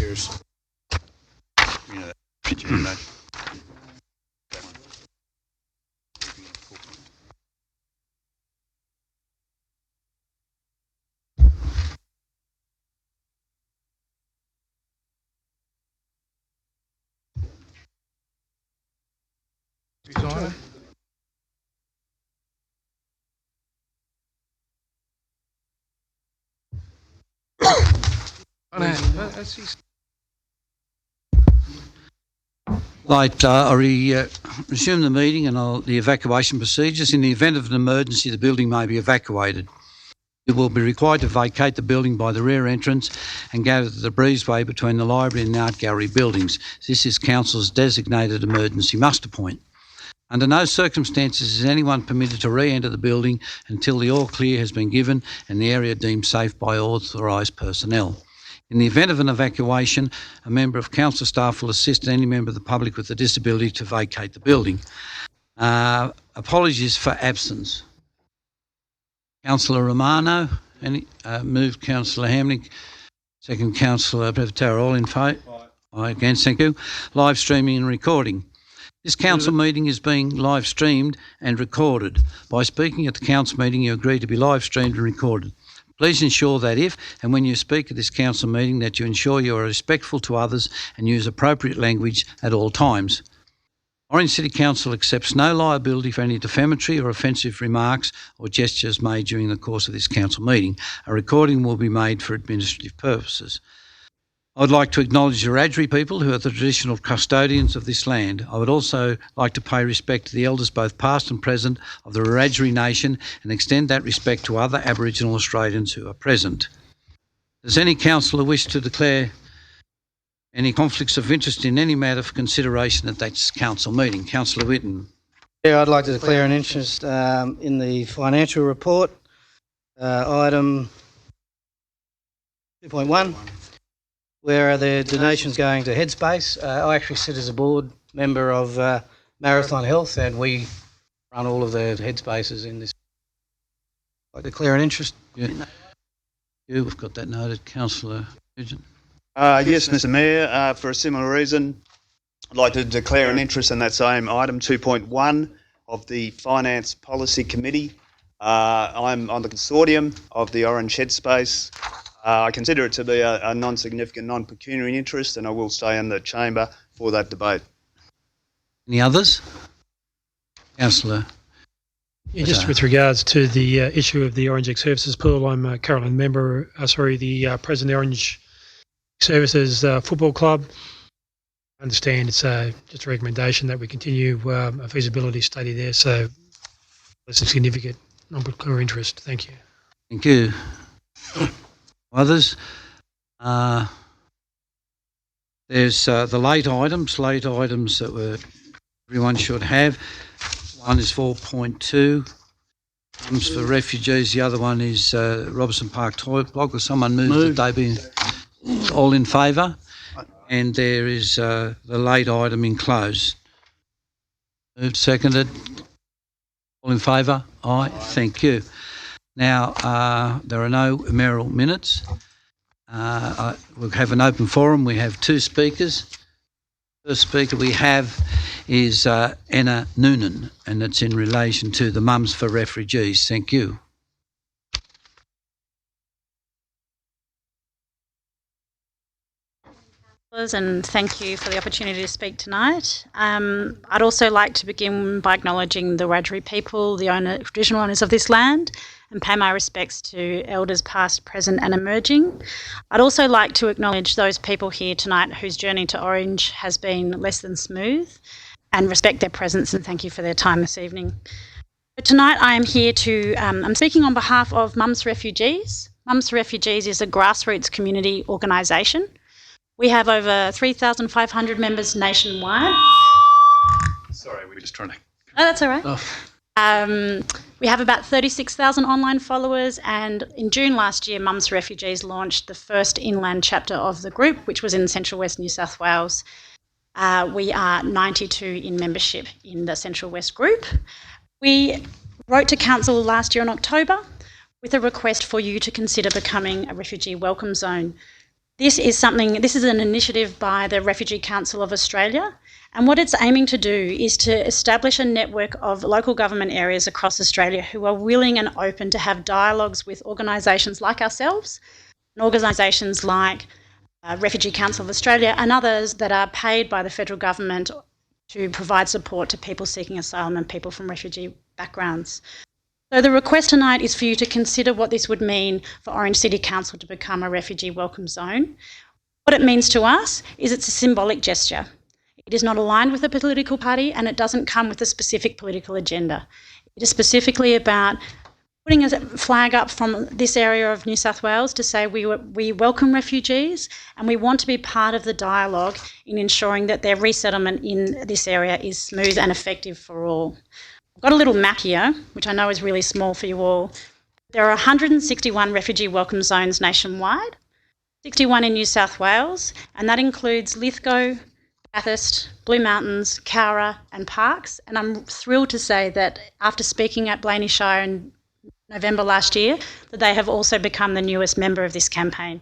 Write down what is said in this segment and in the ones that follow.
Cheers. You know that picture, you know. That one. Designer. Right, I resume the meeting and the evacuation procedures. In the event of an emergency, the building may be evacuated. You will be required to vacate the building by the rear entrance and go to the breezeway between the library and the art gallery buildings. This is Council's designated emergency muster point. Under no circumstances is anyone permitted to re-enter the building until the all clear has been given and the area deemed safe by authorised personnel. In the event of an evacuation, a member of council staff will assist any member of the public with a disability to vacate the building. Apologies for absence. Councillor Romano, moved Councillor Hamnick, second Councillor Brevatara, all in favour? Aye, against, thank you. Live streaming and recording. This council meeting is being live streamed and recorded. By speaking at the council meeting, you agree to be live streamed and recorded. Please ensure that if and when you speak at this council meeting that you ensure you are respectful to others and use appropriate language at all times. Orange City Council accepts no liability for any defamatory or offensive remarks or gestures made during the course of this council meeting. A recording will be made for administrative purposes. I would like to acknowledge the Wiradjuri people who are the traditional custodians of this land. I would also like to pay respect to the elders both past and present of the Wiradjuri nation and extend that respect to other Aboriginal Australians who are present. Does any councillor wish to declare any conflicts of interest in any matter for consideration at that council meeting? Councillor Whitten. Yeah, I'd like to declare an interest in the financial report, item 2.1. Where are the donations going to Headspace? I actually sit as a board member of Marathon Health and we run all of the Headspaces in this. I declare an interest. Yeah. We've got that noted. Councillor Nugent. Yes, Mr Mayor, for a similar reason, I'd like to declare an interest in that same item 2.1 of the Finance Policy Committee. I'm on the consortium of the Orange Headspace. I consider it to be a non-significant, non-pecuniary interest, and I will stay in the chamber for that debate. Any others? Councillor. Yeah, just with regards to the issue of the Orange X Services pool, I'm currently the president of the Orange Services Football Club. I understand it's just a recommendation that we continue a feasibility study there, so it's a significant non-pecuniary interest. Thank you. Thank you. Others? There's the late items that everyone should have. One is 4.2, Mums for Refugees. The other one is Robertson Park Toilet Block. Will someone move that they be all in favour? And there is the late item enclosed. Moved, seconded. All in favour? Aye, thank you. Now, there are no mayoral minutes. We'll have an open forum. We have two speakers. First speaker we have is Anna Noonan, and it's in relation to the Mums for Refugees. Thank you. And thank you for the opportunity to speak tonight. I'd also like to begin by acknowledging the Wiradjuri people, the traditional owners of this land, and pay my respects to elders past, present and emerging. I'd also like to acknowledge those people here tonight whose journey to Orange has been less than smooth and respect their presence and thank you for their time this evening. But tonight I am here I'm speaking on behalf of Mums for Refugees. Mums for Refugees is a grassroots community organisation. We have over 3,500 members nationwide. Sorry, we were just trying to... Oh, that's all right. We have about 36,000 online followers, and in June last year, Mums for Refugees launched the first inland chapter of the group, which was in Central West New South Wales. We are 92 in membership in the Central West group. We wrote to Council last year in October with a request for you to consider becoming a refugee welcome zone. This is an initiative by the Refugee Council of Australia, and what it's aiming to do is to establish a network of local government areas across Australia who are willing and open to have dialogues with organisations like ourselves and organisations like Refugee Council of Australia and others that are paid by the federal government to provide support to people seeking asylum and people from refugee backgrounds. So the request tonight is for you to consider what this would mean for Orange City Council to become a refugee welcome zone. What it means to us is it's a symbolic gesture. It is not aligned with a political party and it doesn't come with a specific political agenda. It is specifically about putting a flag up from this area of New South Wales to say we welcome refugees and we want to be part of the dialogue in ensuring that their resettlement in this area is smooth and effective for all. I've got a little map here, which I know is really small for you all. There are 161 refugee welcome zones nationwide, 61 in New South Wales, and that includes Lithgow, Bathurst, Blue Mountains, Cowra and Parkes. And I'm thrilled to say that after speaking at Blaney Shire in November last year, that they have also become the newest member of this campaign.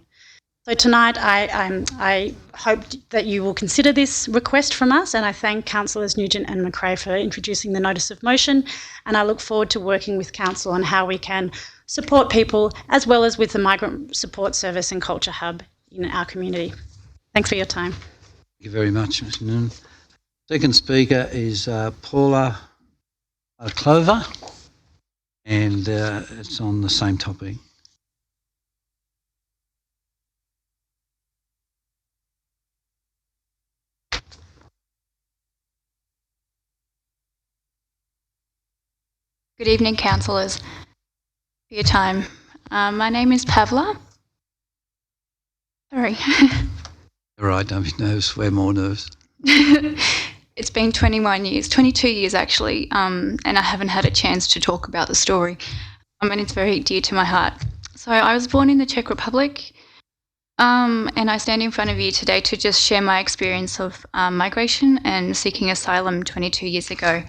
So tonight I hope that you will consider this request from us, and I thank Councillors Nugent and McRae for introducing the notice of motion, and I look forward to working with Council on how we can support people as well as with the Migrant Support Service and Culture Hub in our community. Thanks for your time. Thank you very much, Ms Noonan. Second speaker is Paula Clover, and it's on the same topic. Good evening, councillors, for your time. My name is Pavla. Sorry. All right, don't be nervous. We're more nervous. It's been 22 years actually, and I haven't had a chance to talk about the story. And it's very dear to my heart. So I was born in the Czech Republic, and I stand in front of you today to just share my experience of migration and seeking asylum 22 years ago.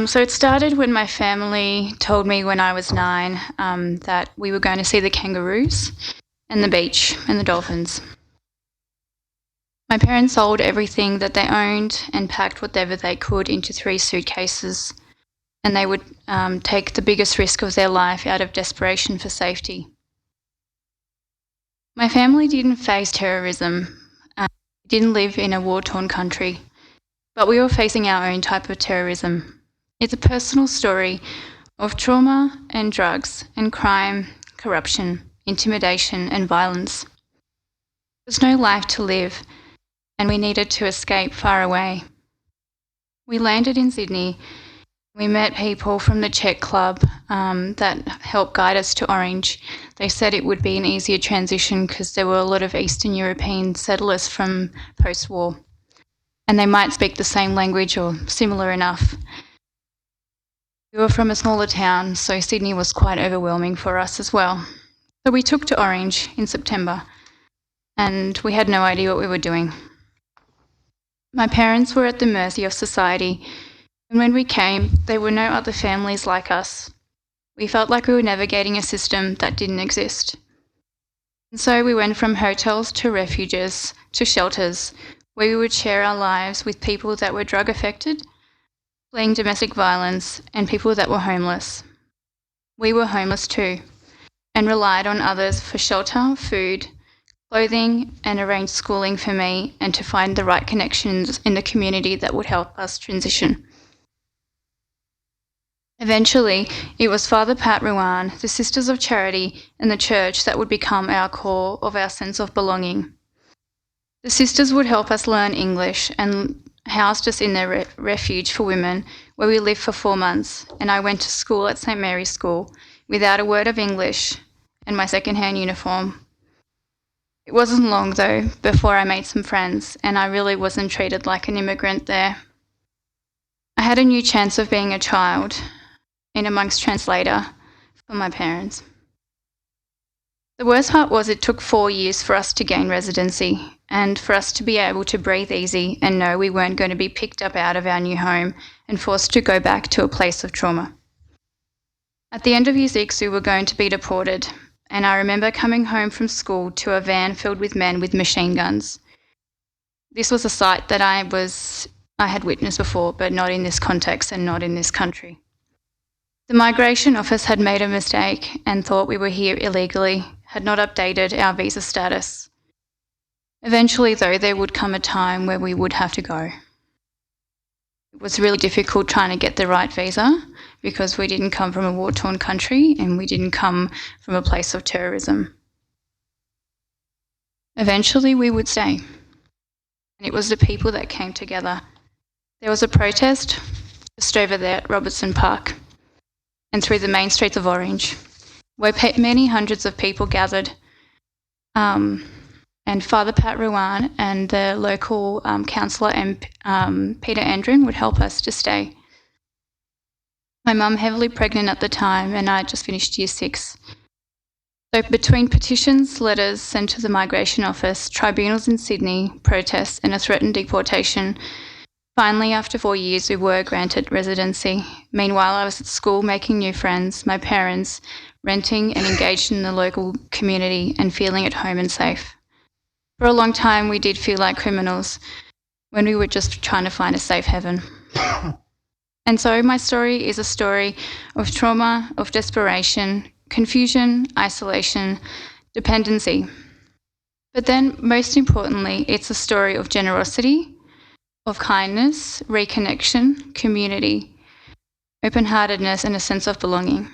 So it started when my family told me when I was 9 that we were going to see the kangaroos and the beach and the dolphins. My parents sold everything that they owned and packed whatever they could into 3 suitcases, and they would take the biggest risk of their life out of desperation for safety. My family didn't face terrorism, didn't live in a war-torn country, but we were facing our own type of terrorism. It's a personal story of trauma and drugs and crime, corruption, intimidation and violence. There's no life to live, and we needed to escape far away. We landed in Sydney. We met people from the Czech Club that helped guide us to Orange. They said it would be an easier transition because there were a lot of Eastern European settlers from post-war, and they might speak the same language or similar enough. We were from a smaller town, so Sydney was quite overwhelming for us as well. So we took to Orange in September, and we had no idea what we were doing. My parents were at the mercy of society, and when we came, there were no other families like us. We felt like we were navigating a system that didn't exist. And so we went from hotels to refuges to shelters, where we would share our lives with people that were drug affected, fleeing domestic violence, and people that were homeless. We were homeless too, and relied on others for shelter, food, clothing, and arranged schooling for me, and to find the right connections in the community that would help us transition. Eventually, it was Father Pat Ruan, the Sisters of Charity, and the church that would become our core of our sense of belonging. The sisters would help us learn English and housed us in their refuge for women, where we lived for 4 months, and I went to school at St Mary's School without a word of English and my second-hand uniform. It wasn't long, though, before I made some friends, and I really wasn't treated like an immigrant there. I had a new chance of being a child in amongst translator for my parents. The worst part was it took 4 years for us to gain residency and for us to be able to breathe easy and know we weren't going to be picked up out of our new home and forced to go back to a place of trauma. At the end of year 6, we were going to be deported, and I remember coming home from school to a van filled with men with machine guns. This was a sight that I had witnessed before, but not in this context and not in this country. The Migration Office had made a mistake and thought we were here illegally, had not updated our visa status. Eventually, though, there would come a time where we would have to go. It was really difficult trying to get the right visa because we didn't come from a war-torn country and we didn't come from a place of terrorism. Eventually, we would stay. And it was the people that came together. There was a protest just over there at Robertson Park and through the main streets of Orange, where many hundreds of people gathered, and Father Pat Ruan and the local councillor and Peter Andrin would help us to stay. My mum heavily pregnant at the time, and I had just finished year 6. So between petitions, letters sent to the Migration Office, tribunals in Sydney, protests and a threatened deportation, finally after 4 years we were granted residency. Meanwhile I was at school making new friends, my parents, renting and engaged in the local community and feeling at home and safe. For a long time we did feel like criminals when we were just trying to find a safe haven. And so my story is a story of trauma, of desperation, confusion, isolation, dependency. But then, most importantly, it's a story of generosity, of kindness, reconnection, community, open-heartedness, and a sense of belonging.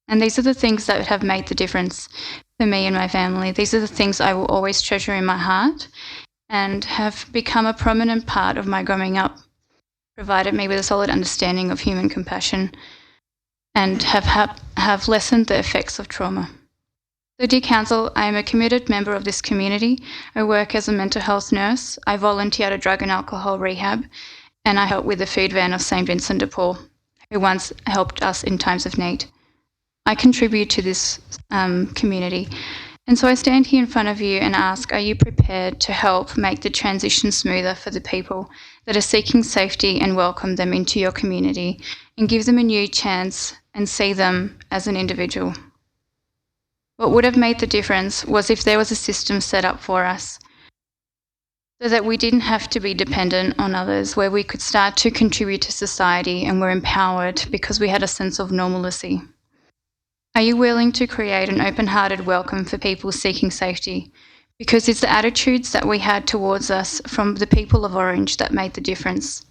And these are the things that have made the difference for me and my family. These are the things I will always treasure in my heart and have become a prominent part of my growing up, provided me with a solid understanding of human compassion and have lessened the effects of trauma. So, dear Council, I am a committed member of this community. I work as a mental health nurse, I volunteer at a drug and alcohol rehab, and I help with the food van of St Vincent de Paul, who once helped us in times of need. I contribute to this community, and so I stand here in front of you and ask, are you prepared to help make the transition smoother for the people that are seeking safety and welcome them into your community and give them a new chance and see them as an individual? What would have made the difference was if there was a system set up for us so that we didn't have to be dependent on others, where we could start to contribute to society and were empowered because we had a sense of normalcy. Are you willing to create an open-hearted welcome for people seeking safety? Because it's the attitudes that we had towards us from the people of Orange that made the difference.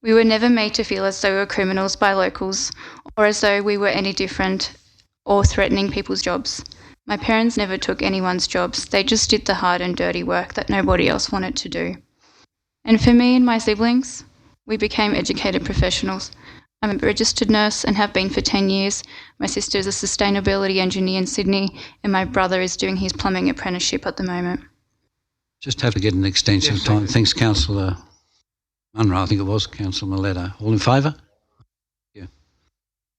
We were never made to feel as though we were criminals by locals or as though we were any different or threatening people's jobs. My parents never took anyone's jobs. They just did the hard and dirty work that nobody else wanted to do. And for me and my siblings, we became educated professionals. I'm a registered nurse and have been for 10 years. My sister is a sustainability engineer in Sydney, and my brother is doing his plumbing apprenticeship at the moment. Just have to get an extension of time. Thanks, Councillor Munro. I think it was Councillor Maletta. All in favour?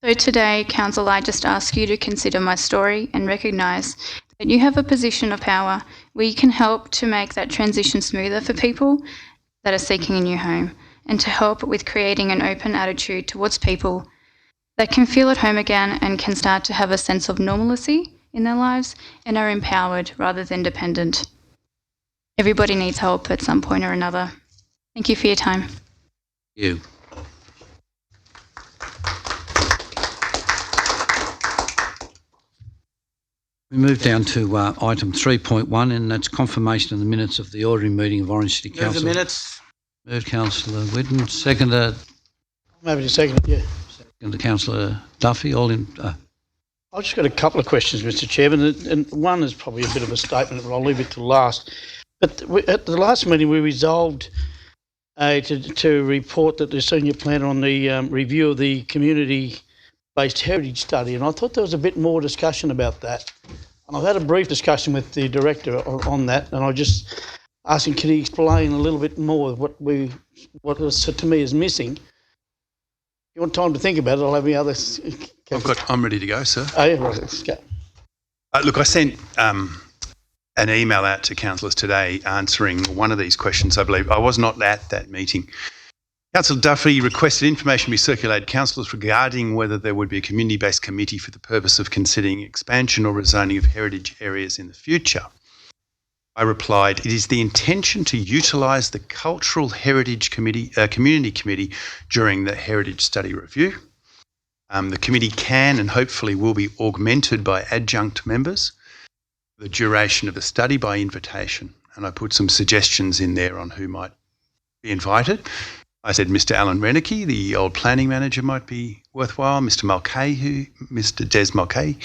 So today, Council, I just ask you to consider my story and recognise that you have a position of power where you can help to make that transition smoother for people that are seeking a new home, and to help with creating an open attitude towards people that can feel at home again and can start to have a sense of normalcy in their lives and are empowered rather than dependent. Everybody needs help at some point or another. Thank you for your time. Thank you. We move down to item 3.1, and that's confirmation of the minutes of the ordinary meeting of Orange City Move Council. the minutes. Moved Councillor Whitten, seconded Maybe a second, yeah. Councillor Duffy. All in. I've just got a couple of questions, Mr. Chairman, and one is probably a bit of a statement, but I'll leave it till last. But at the last meeting, we resolved to report that the senior planner on the review of the community-based heritage study, and I thought there was a bit more discussion about that. And I've had a brief discussion with the director on that, and I just asking, can he explain a little bit more of what was, to me is missing? If you want time to think about it, I'll have the others. I'm ready to go, sir. Oh, yeah, right, let's go. Look, I sent an email out to councillors today answering one of these questions, I believe. I was not at that meeting. Councillor Duffy requested information be circulated to councillors regarding whether there would be a community-based committee for the purpose of considering expansion or rezoning of heritage areas in the future. I replied, it is the intention to utilise the Cultural Heritage Committee, Community Committee during the Heritage Study Review. The committee can and hopefully will be augmented by adjunct members for the duration of the study by invitation. And I put some suggestions in there on who might be invited. I said Mr. Alan Reneke, the old planning manager, might be worthwhile, Mr. Des Mulcahy,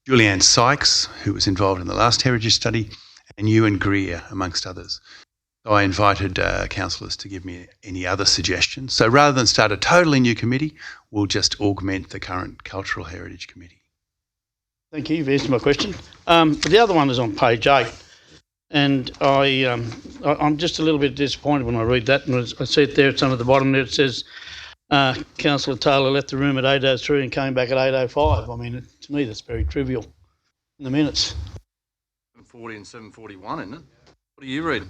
Julianne Sykes, who was involved in the last heritage study, and Ewan Greer, amongst others. So I invited councillors to give me any other suggestions. So rather than start a totally new committee, we'll just augment the current Cultural Heritage Committee. Thank you. You've answered my question. The other one is on page 8. And I'm just a little bit disappointed when I read that. And I see it there, it's under the bottom there. It says, Councillor Taylor left the room at 8:03 and came back at 8:05. I mean, to me, that's very trivial in the minutes. 740 and 741, isn't it? What are you reading?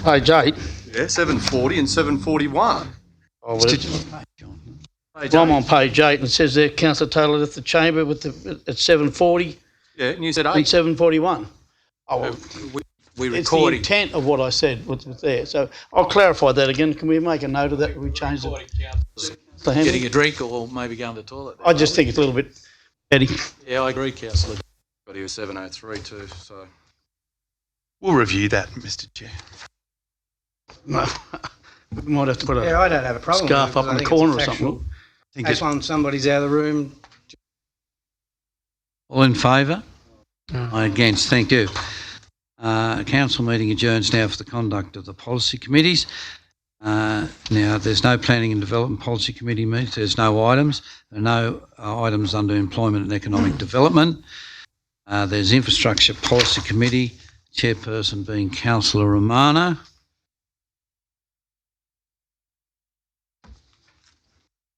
Page 8. Yeah, 740 and 741. Oh, well, I'm on page 8 and it says there, Councillor Taylor left the chamber at 7:40 Yeah, and you said and 8. 7:41. Oh, well, We it's the recording. intent of what I said was there. So I'll clarify that again. Can we make a note of that? We changed it. Getting a drink or maybe going to the toilet. I just think it's a little bit petty. Yeah, I agree, Councillor. But he was 7:03 too, so. We'll review that, Mr. Chair. No. We might have to put Yeah, a I don't have a problem scarf with it, up in the because I think corner or it's factual. something. I think Case one, somebody's out of the room. All in favour? No. Against? Thank you. Council meeting adjourns now for the conduct of the policy committees. Now, there's no planning and development policy committee meetings. There's no items. There are no items under employment and economic development. There's infrastructure policy committee, chairperson being Councillor Romano.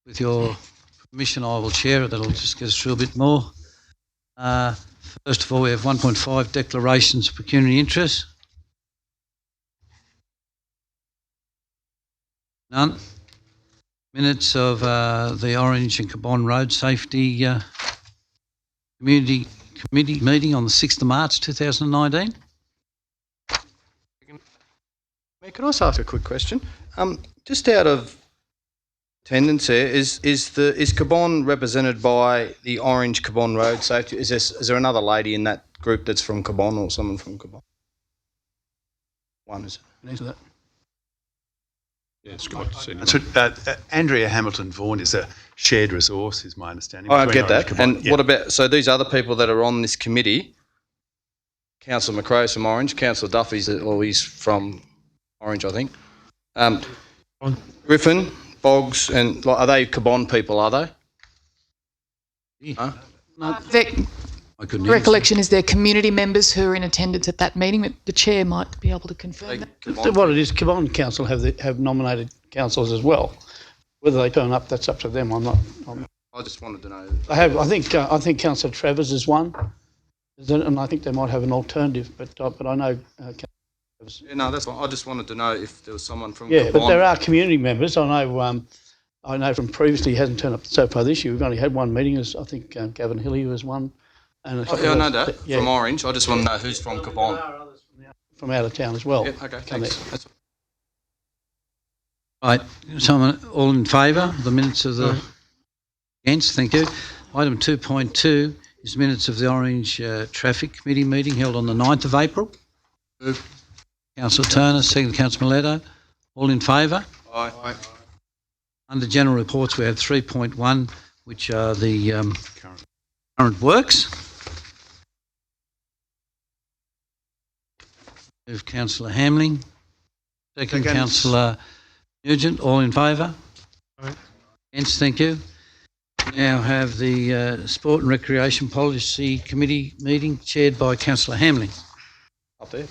With your permission, I will chair it. That'll just get us through a bit more. First of all, we have 1.5 declarations of pecuniary interest. None. Minutes of the Orange and Cabon Road Safety Community Committee meeting on the 6th of March 2019. Mayor, can I just ask a quick question? Just out of attendance here, is Cabon represented by the Orange Cabon Road Safety? Is there another lady in that group that's from Cabon or someone from Cabon? One, is it? Answer that. Yeah, That's what, Andrea Hamilton Vaughan is a shared resource, is my understanding. Oh, I between get Orange that. Cabon. And Yeah. what about, so these other people that are on this committee, Councillor McRae's from Orange, Councillor Duffy's, well, he's from Orange, I think. Griffin, Boggs, and are they Cabon people, are they? Yeah. Huh? Their I couldn't answer. recollection is there community members who are in attendance at that meeting, but the chair might be able to confirm that. Cabon? What it is, Cabon Council have nominated councillors as well. Whether they turn up, that's up to them. I just wanted to know. I think Councillor Travers is one, and I think they might have an alternative. But I know. Yeah, no, that's fine. I just wanted to know if there was someone from Yeah, Cabon. but there are community members. I know from previously he hasn't turned up so far this year. We've only had one meeting. As I think Gavin Hilly was one. And Oh, yeah, I know that, from Orange. I just want to know who's from Cabon. There are others from out of town as well. Yeah, okay, Come thanks. there. That's Right, someone all in favour of the minutes of the against? Thank you. Item 2.2 is minutes of the Orange Traffic Committee meeting held on the 9th of April. Councillor Turner, second Councillor Miletto. All in favour? Aye. Under general reports, we have 3.1, which are the current works. Move Councillor Hamling. Second Second. Councillor Nugent. All in favour? Aye. Against? Thank you. Now have the Sport and Recreation Policy Committee meeting chaired by Councillor Hamling. Up there.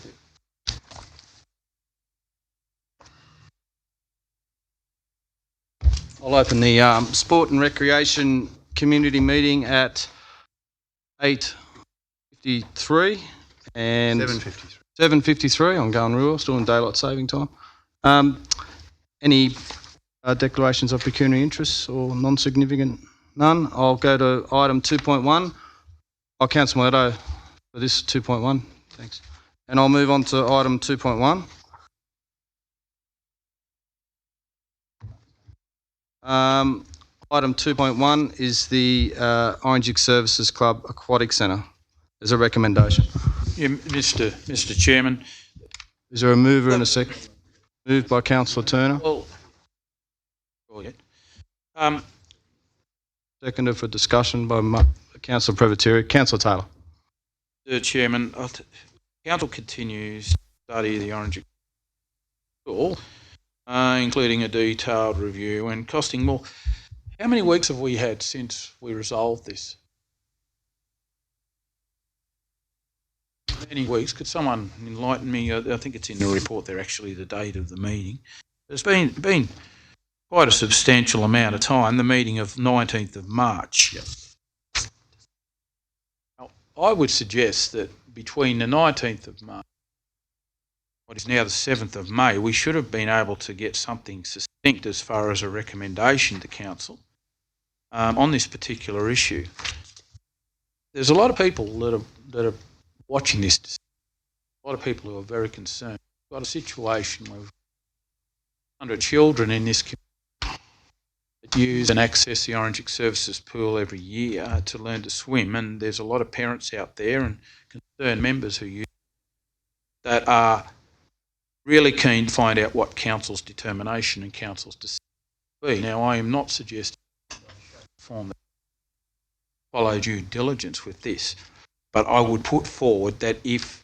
I'll open the Sport and Recreation Community meeting at 8:53 and 7:53. 7:53. I'm going real, still in daylight saving time. Any declarations of pecuniary interests or non-significant? None. I'll go to item 2.1. I'll cancel my veto for this 2.1. Thanks. And I'll move on to item 2.1. Item 2.1 is the Orange Services Club Aquatic Centre. There's a recommendation. Yeah, Mr. Chairman. Is there a mover and a second? Moved by Councillor Turner. Well, Seconded for discussion by Councillor Prevoteri. Councillor Taylor. Mr. Chairman, Council continues to study the Orange Pool, including a detailed review and costing more. How many weeks have we had since we resolved this? Many weeks. Could someone enlighten me? I think it's in the report there, actually, the date of the meeting. There's been quite a substantial amount of time, the meeting of 19th of March. Yep. Now, I would suggest that between the 19th of March, what is now the 7th of May, we should have been able to get something succinct as far as a recommendation to Council on this particular issue. There's a lot of people that are watching this, a lot of people who are very concerned. We've got a situation where 100 children in this community that use and access the Orange Services pool every year to learn to swim, and there's a lot of parents out there and concerned members who use that are really keen to find out what Council's determination and Council's decision will be. Now, I am not suggesting form that follow due diligence with this, but I would put forward that if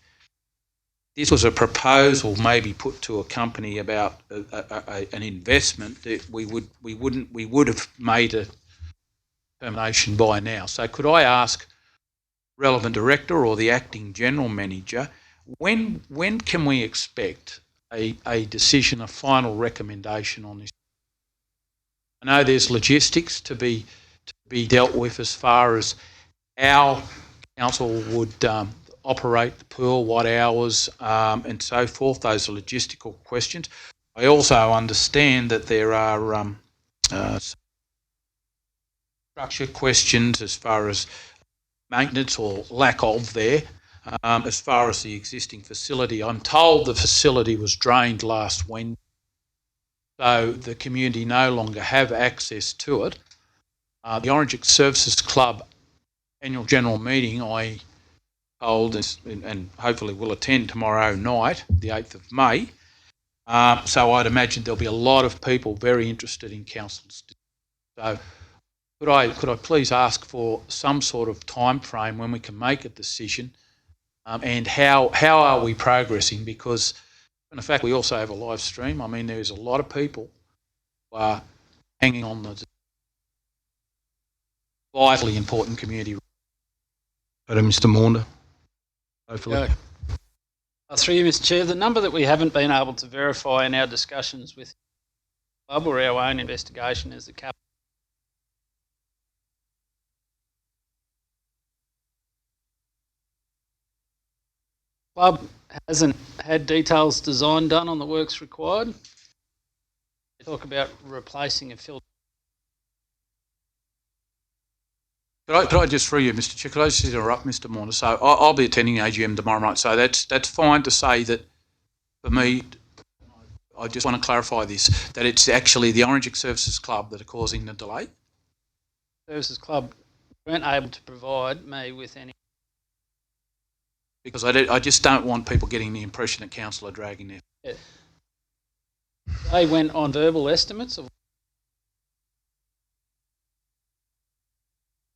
this was a proposal maybe put to a company about an investment, that we would have made a determination by now. So could I ask relevant director or the acting general manager, when can we expect a decision, a final recommendation on this? I know there's logistics to be dealt with as far as how Council would operate the pool, what hours, and so forth. Those are logistical questions. I also understand that there are structure questions as far as maintenance or lack of there. As far as the existing facility, I'm told the facility was drained last Wednesday, so the community no longer have access to it. The Orange Services Club annual general meeting, I told, and hopefully will attend tomorrow night, the 8th of May. So I'd imagine there'll be a lot of people very interested in Council's. So could I please ask for some sort of time frame when we can make a decision, and how are we progressing? Because in fact we also have a live stream. I mean, there's a lot of people who are hanging on the vitally important community. Go to Mr. Maunder. Hopefully. Through you, Mr. Chair, the number that we haven't been able to verify in our discussions with the club or our own investigation is the capital. The club hasn't had details design done on the works required. They talk about replacing a filter. Could I just, through you, Mr. Chair, could I just interrupt Mr. Maunder? So I'll be attending AGM tomorrow night, so that's fine to say that for me, I just want to clarify this, that it's actually the Orange Services Club that are causing the delay. Services Club weren't able to provide me with any. Because I just don't want people getting the impression that Council are dragging their... Yeah. They went on verbal estimates of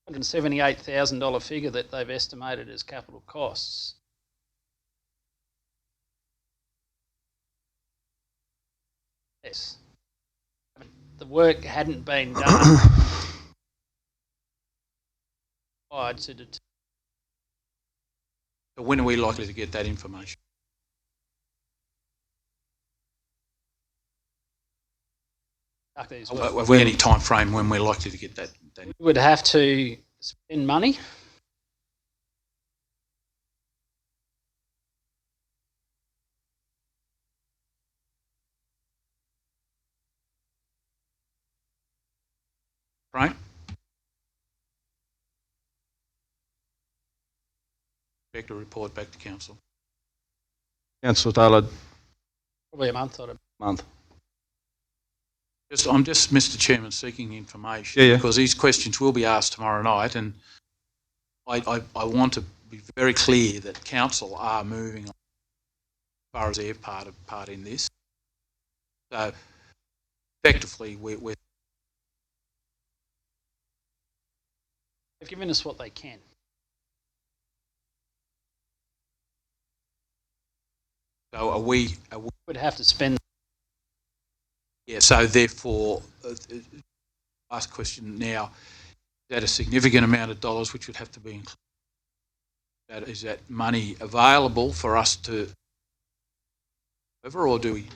$178,000 figure that they've estimated as capital costs. Yes. The work hadn't been done. So when are we likely to get that information? Have we any time frame when we're likely to get that? We would have to spend money. Frank? Expect a report back to council. Councillor Taylor, Probably a month or a month. I'm just, Mr. Chairman, seeking information Yeah. because these questions will be asked tomorrow night, and I want to be very clear that council are moving on as far as their part in this. So effectively, we're They've given us what they can. so are we We'd have to spend. yeah. So therefore, last question now: is that a significant amount of dollars which would have to be included? Is that money available for us to over, or do we?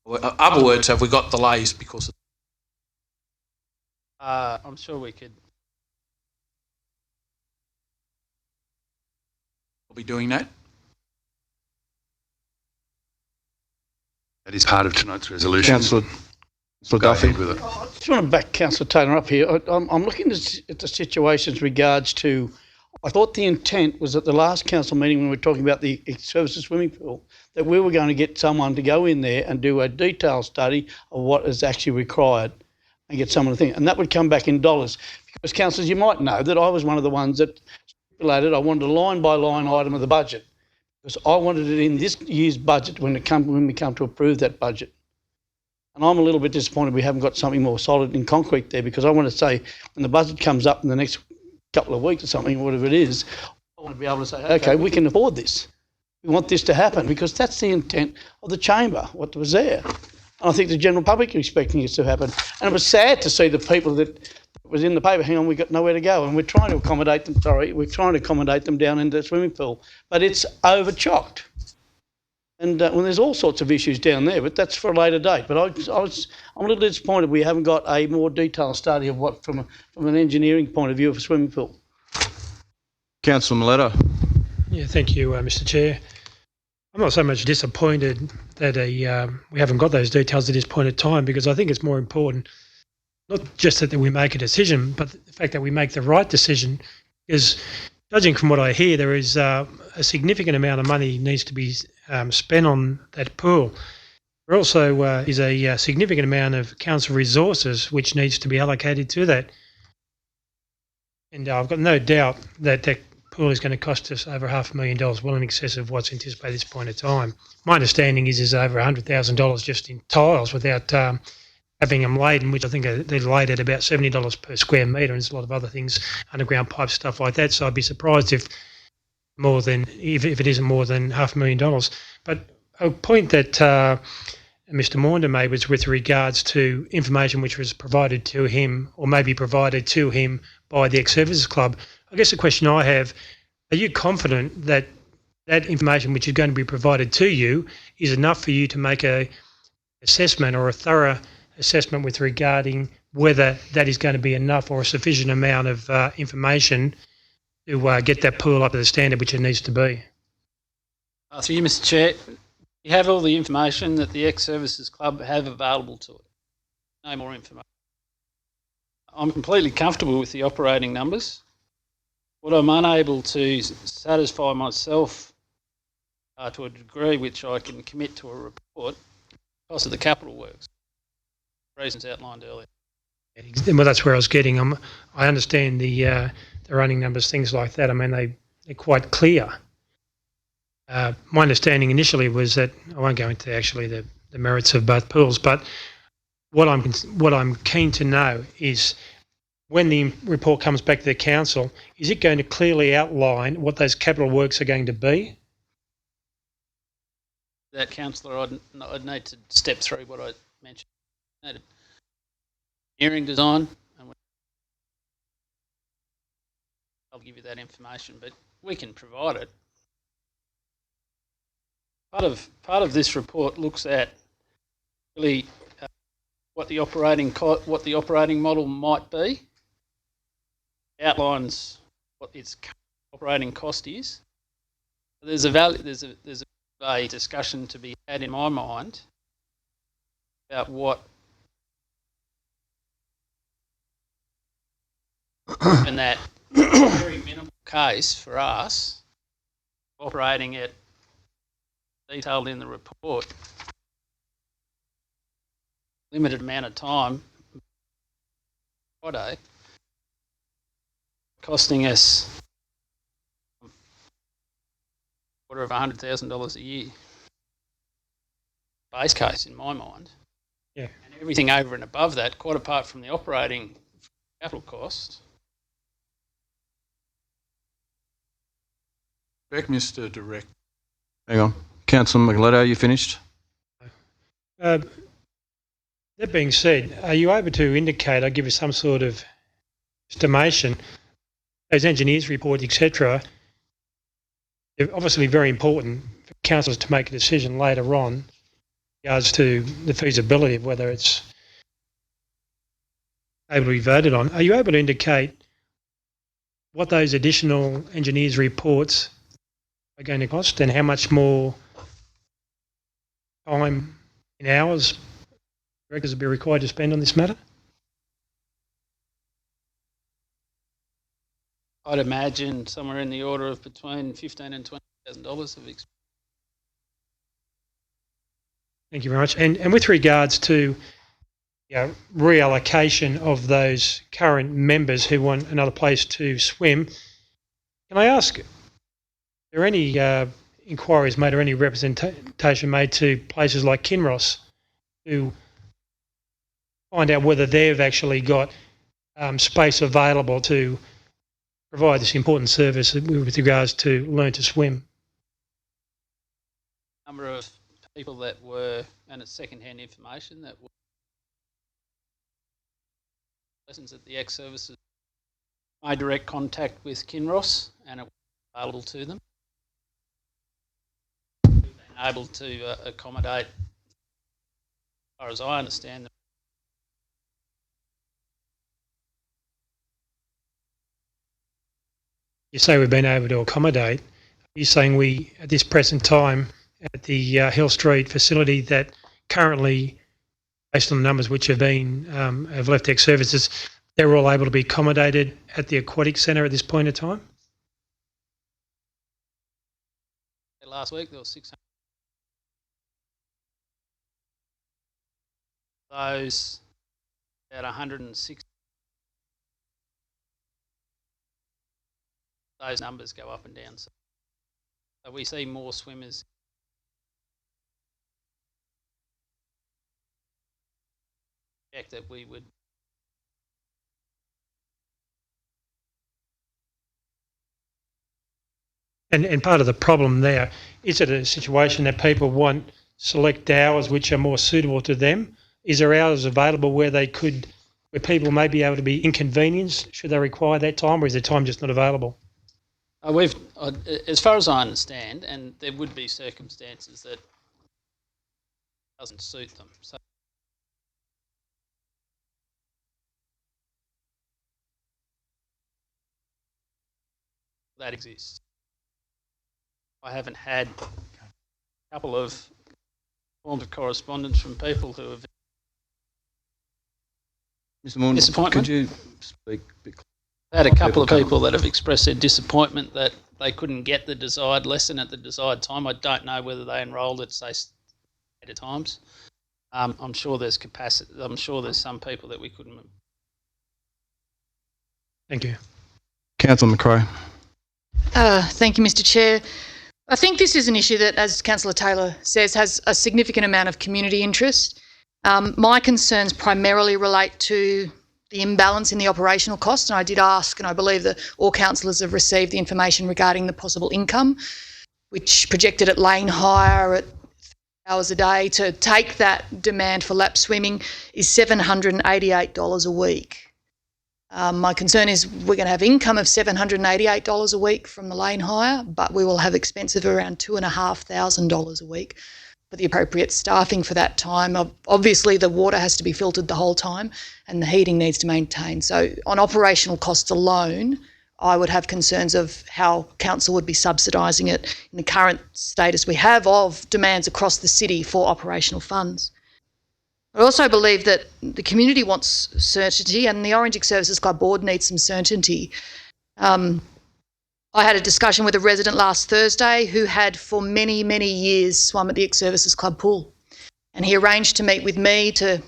In other words, have we got delays because I'm sure we could. we'll be doing that? That is part of tonight's resolution. Councillor Go Duffy. ahead with it. I just want to back Councillor Taylor up here. I'm looking at the situation as regards to, I thought the intent was at the last council meeting when we were talking about the services swimming pool, that we were going to get someone to go in there and do a detailed study of what is actually required and get someone to think. And that would come back in dollars. Because councillors, you might know that I was one of the ones that stipulated I wanted a line by line item of the budget. Because I wanted it in this year's budget when we come to approve that budget. And I'm a little bit disappointed we haven't got something more solid in concrete there, because I want to say when the budget comes up in the next couple of weeks or something, whatever it is, I want to be able to say, okay, we can afford this. We want this to happen, because that's the intent of the chamber, what was there. And I think the general public are expecting it to happen. And it was sad to see the people that was in the paper, hang on, we've got nowhere to go. And we're trying to accommodate them down in the swimming pool. But it's over-chocked. And well, there's all sorts of issues down there, but that's for a later date. But I'm a little disappointed we haven't got a more detailed study of what, from an engineering point of view, of a swimming pool. Councillor Miletta. Yeah, thank you, Mr. Chair. I'm not so much disappointed that we haven't got those details at this point in time, because I think it's more important not just that we make a decision, but the fact that we make the right decision. Because judging from what I hear, there is a significant amount of money needs to be spent on that pool. There also is a significant amount of council resources which needs to be allocated to that. And I've got no doubt that that pool is going to cost us over $500,000, well in excess of what's anticipated at this point in time. My understanding is over $100,000 just in tiles without having them laden, which I think they're laid at about $70 per square metre, and there's a lot of other things, underground pipes, stuff like that. So I'd be surprised if it isn't more than $500,000. But a point that Mr. Maunder made was with regards to information which was provided to him, or maybe provided to him by the Ex-Services Club. I guess the question I have, are you confident that that information which is going to be provided to you is enough for you to make a assessment, or a thorough assessment with regarding whether that is going to be enough or a sufficient amount of information to get that pool up to the standard which it needs to be? Through you, Mr. Chair, you have all the information that the Ex-Services Club have available to it. No more information. I'm completely comfortable with the operating numbers. What I'm unable to satisfy myself to a degree which I can commit to a report, cost of the capital works, reasons outlined earlier. Well, that's where I was getting. I understand the running numbers, things like that. I mean, they're quite clear. My understanding initially was that, I won't go into actually the merits of both pools, but what I'm keen to know is, when the report comes back to the council, is it going to clearly outline what those capital works are going to be? That, councillor, I'd need to step through what I mentioned. Engineering design, and I'll give you that information, but we can provide it. Part of this report looks at really what the operating model might be, outlines what its operating cost is. There's a discussion to be had in my mind about what And that very minimal case for us, operating it detailed in the report, limited amount of time, Friday, costing us order of $100,000 a year. Base case in my mind. Yeah. And everything over and above that, quite apart from the operating capital cost. Back, Mr. Director. Hang on. Councillor Micheletto, you finished? That being said, are you able to indicate, or give us some sort of estimation, those engineers' reports, etc., they're obviously very important for councillors to make a decision later on in regards to the feasibility of whether it's able to be voted on. Are you able to indicate what those additional engineers' reports are going to cost and how much more time in hours directors will be required to spend on this matter? I'd imagine somewhere in the order of between $15,000 and $20,000 of expense. Thank you very much. And with regards to reallocation of those current members who want another place to swim, can I ask, are there any inquiries made or any representation made to places like Kinross to find out whether they've actually got space available to provide this important service with regards to learn to swim? Number of people that were, and it's second-hand information, that were lessons at the ex-services made direct contact with Kinross and it was available to them. We've been able to accommodate, as far as I understand, them. You say we've been able to accommodate. Are you saying we, at this present time, at the Hill Street facility that currently, based on the numbers which have been have left ex-services, they're all able to be accommodated at the aquatic centre at this point in time? Last week there was 600. Those about 160. Those numbers go up and down. So we see more swimmers. That we would. And part of the problem there, is it a situation that people want select hours which are more suitable to them? Is there hours available where people may be able to be inconvenienced should they require that time, or is the time just not available? As far as I understand, and there would be circumstances that doesn't suit them. So that exists. I haven't had a couple of forms of correspondence from people who have. Mr. Moore, disappointment. Could you speak a bit closer? I had a couple of people that have expressed their disappointment that they couldn't get the desired lesson at the desired time. I don't know whether they enrolled at, say, at times. I'm sure there's capacity. I'm sure there's some people that we couldn't. Thank you. Councillor McRae. Thank you, Mr. Chair. I think this is an issue that, as Councillor Taylor says, has a significant amount of community interest. My concerns primarily relate to the imbalance in the operational cost, and I did ask, and I believe that all councillors have received the information regarding the possible income, which projected at lane hire at 3 hours a day to take that demand for lap swimming is $788 a week. My concern is we're going to have income of $788 a week from the lane hire, but we will have expense of around $2,500 a week for the appropriate staffing for that time. Obviously, the water has to be filtered the whole time and the heating needs to maintain. So on operational costs alone, I would have concerns of how council would be subsidising it in the current status we have of demands across the city for operational funds. I also believe that the community wants certainty and the Orange Services Club board needs some certainty. I had a discussion with a resident last Thursday who had for many, many years swum at the Ex-Services Club pool. And he arranged to meet with me to,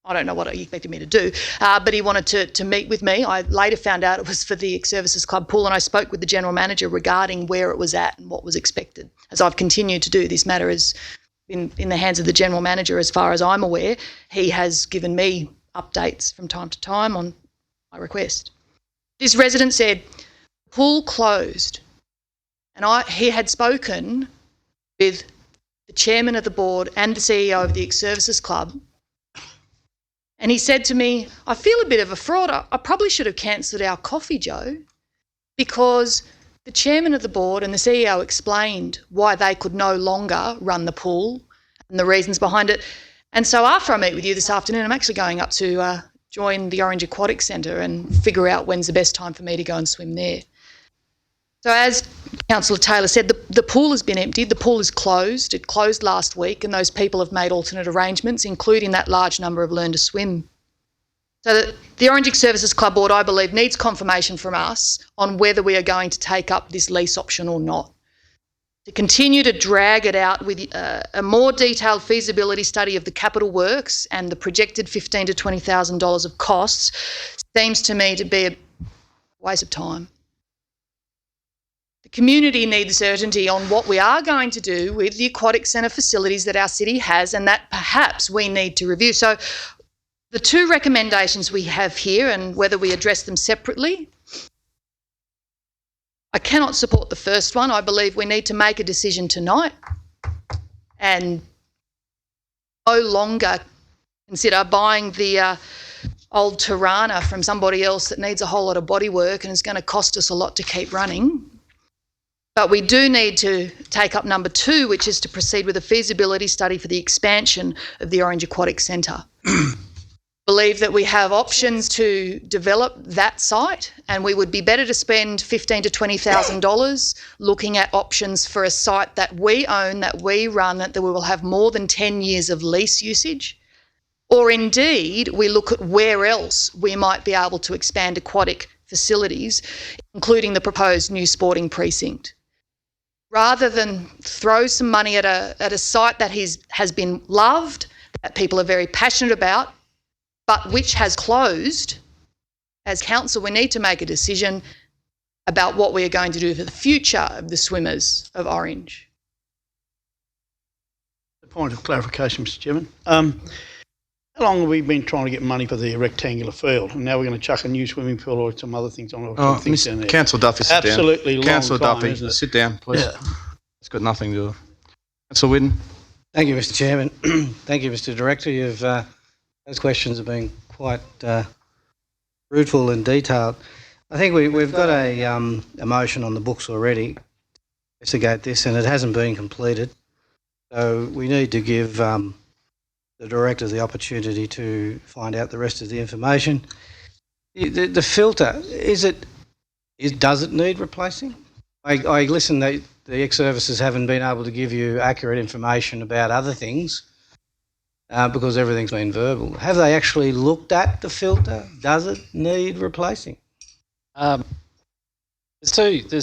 I don't know what he expected me to do, but he wanted to meet with me. I later found out it was for the Ex-Services Club pool, and I spoke with the General Manager regarding where it was at and what was expected. As I've continued to do, this matter is in the hands of the General Manager as far as I'm aware. He has given me updates from time to time on my request. This resident said, pool closed, and he had spoken with the chairman of the board and the CEO of the Ex-Services Club, and he said to me, I feel a bit of a fraud. I probably should have cancelled our coffee, Joe, because the chairman of the board and the CEO explained why they could no longer run the pool and the reasons behind it. And so after I meet with you this afternoon, I'm actually going up to join the Orange Aquatic Centre and figure out when's the best time for me to go and swim there. So as Councillor Taylor said, the pool has been emptied, the pool is closed. It closed last week and those people have made alternate arrangements, including that large number of learn to swim. So the Orange Services Club Board, I believe, needs confirmation from us on whether we are going to take up this lease option or not. To continue to drag it out with a more detailed feasibility study of the capital works and the projected $15,000 to $20,000 of costs seems to me to be a waste of time. The community needs certainty on what we are going to do with the aquatic centre facilities that our city has and that perhaps we need to review. So the two recommendations we have here and whether we address them separately, I cannot support the first one. I believe we need to make a decision tonight and no longer consider buying the old Tirana from somebody else that needs a whole lot of bodywork and is going to cost us a lot to keep running. But we do need to take up number 2, which is to proceed with a feasibility study for the expansion of the Orange Aquatic Centre. Believe that we have options to develop that site and we would be better to spend $15,000 to $20,000 looking at options for a site that we own, that we run, that we will have more than 10 years of lease usage. Or indeed, we look at where else we might be able to expand aquatic facilities, including the proposed new sporting precinct. Rather than throw some money at a site that has been loved, that people are very passionate about, but which has closed, as council, we need to make a decision about what we are going to do for the future of the swimmers of Orange. A point of clarification, Mr Chairman. How long have we been trying to get money for the rectangular field? And now we're going to chuck a new swimming pool or some other things on it. Councillor Duffy, sit down. Absolutely long Councillor time, Duffy, isn't it? sit down, please. Yeah. It's got nothing to do with it. Councillor Whitten. Thank you, Mr Chairman. Thank you, Mr Director. Those questions have been quite fruitful and detailed. I think we've got a motion on the books already to investigate this, and it hasn't been completed. So we need to give the Director the opportunity to find out the rest of the information. The filter, does it need replacing? I listen that the ex-services haven't been able to give you accurate information about other things because everything's been verbal. Have they actually looked at the filter? Does it need replacing? There's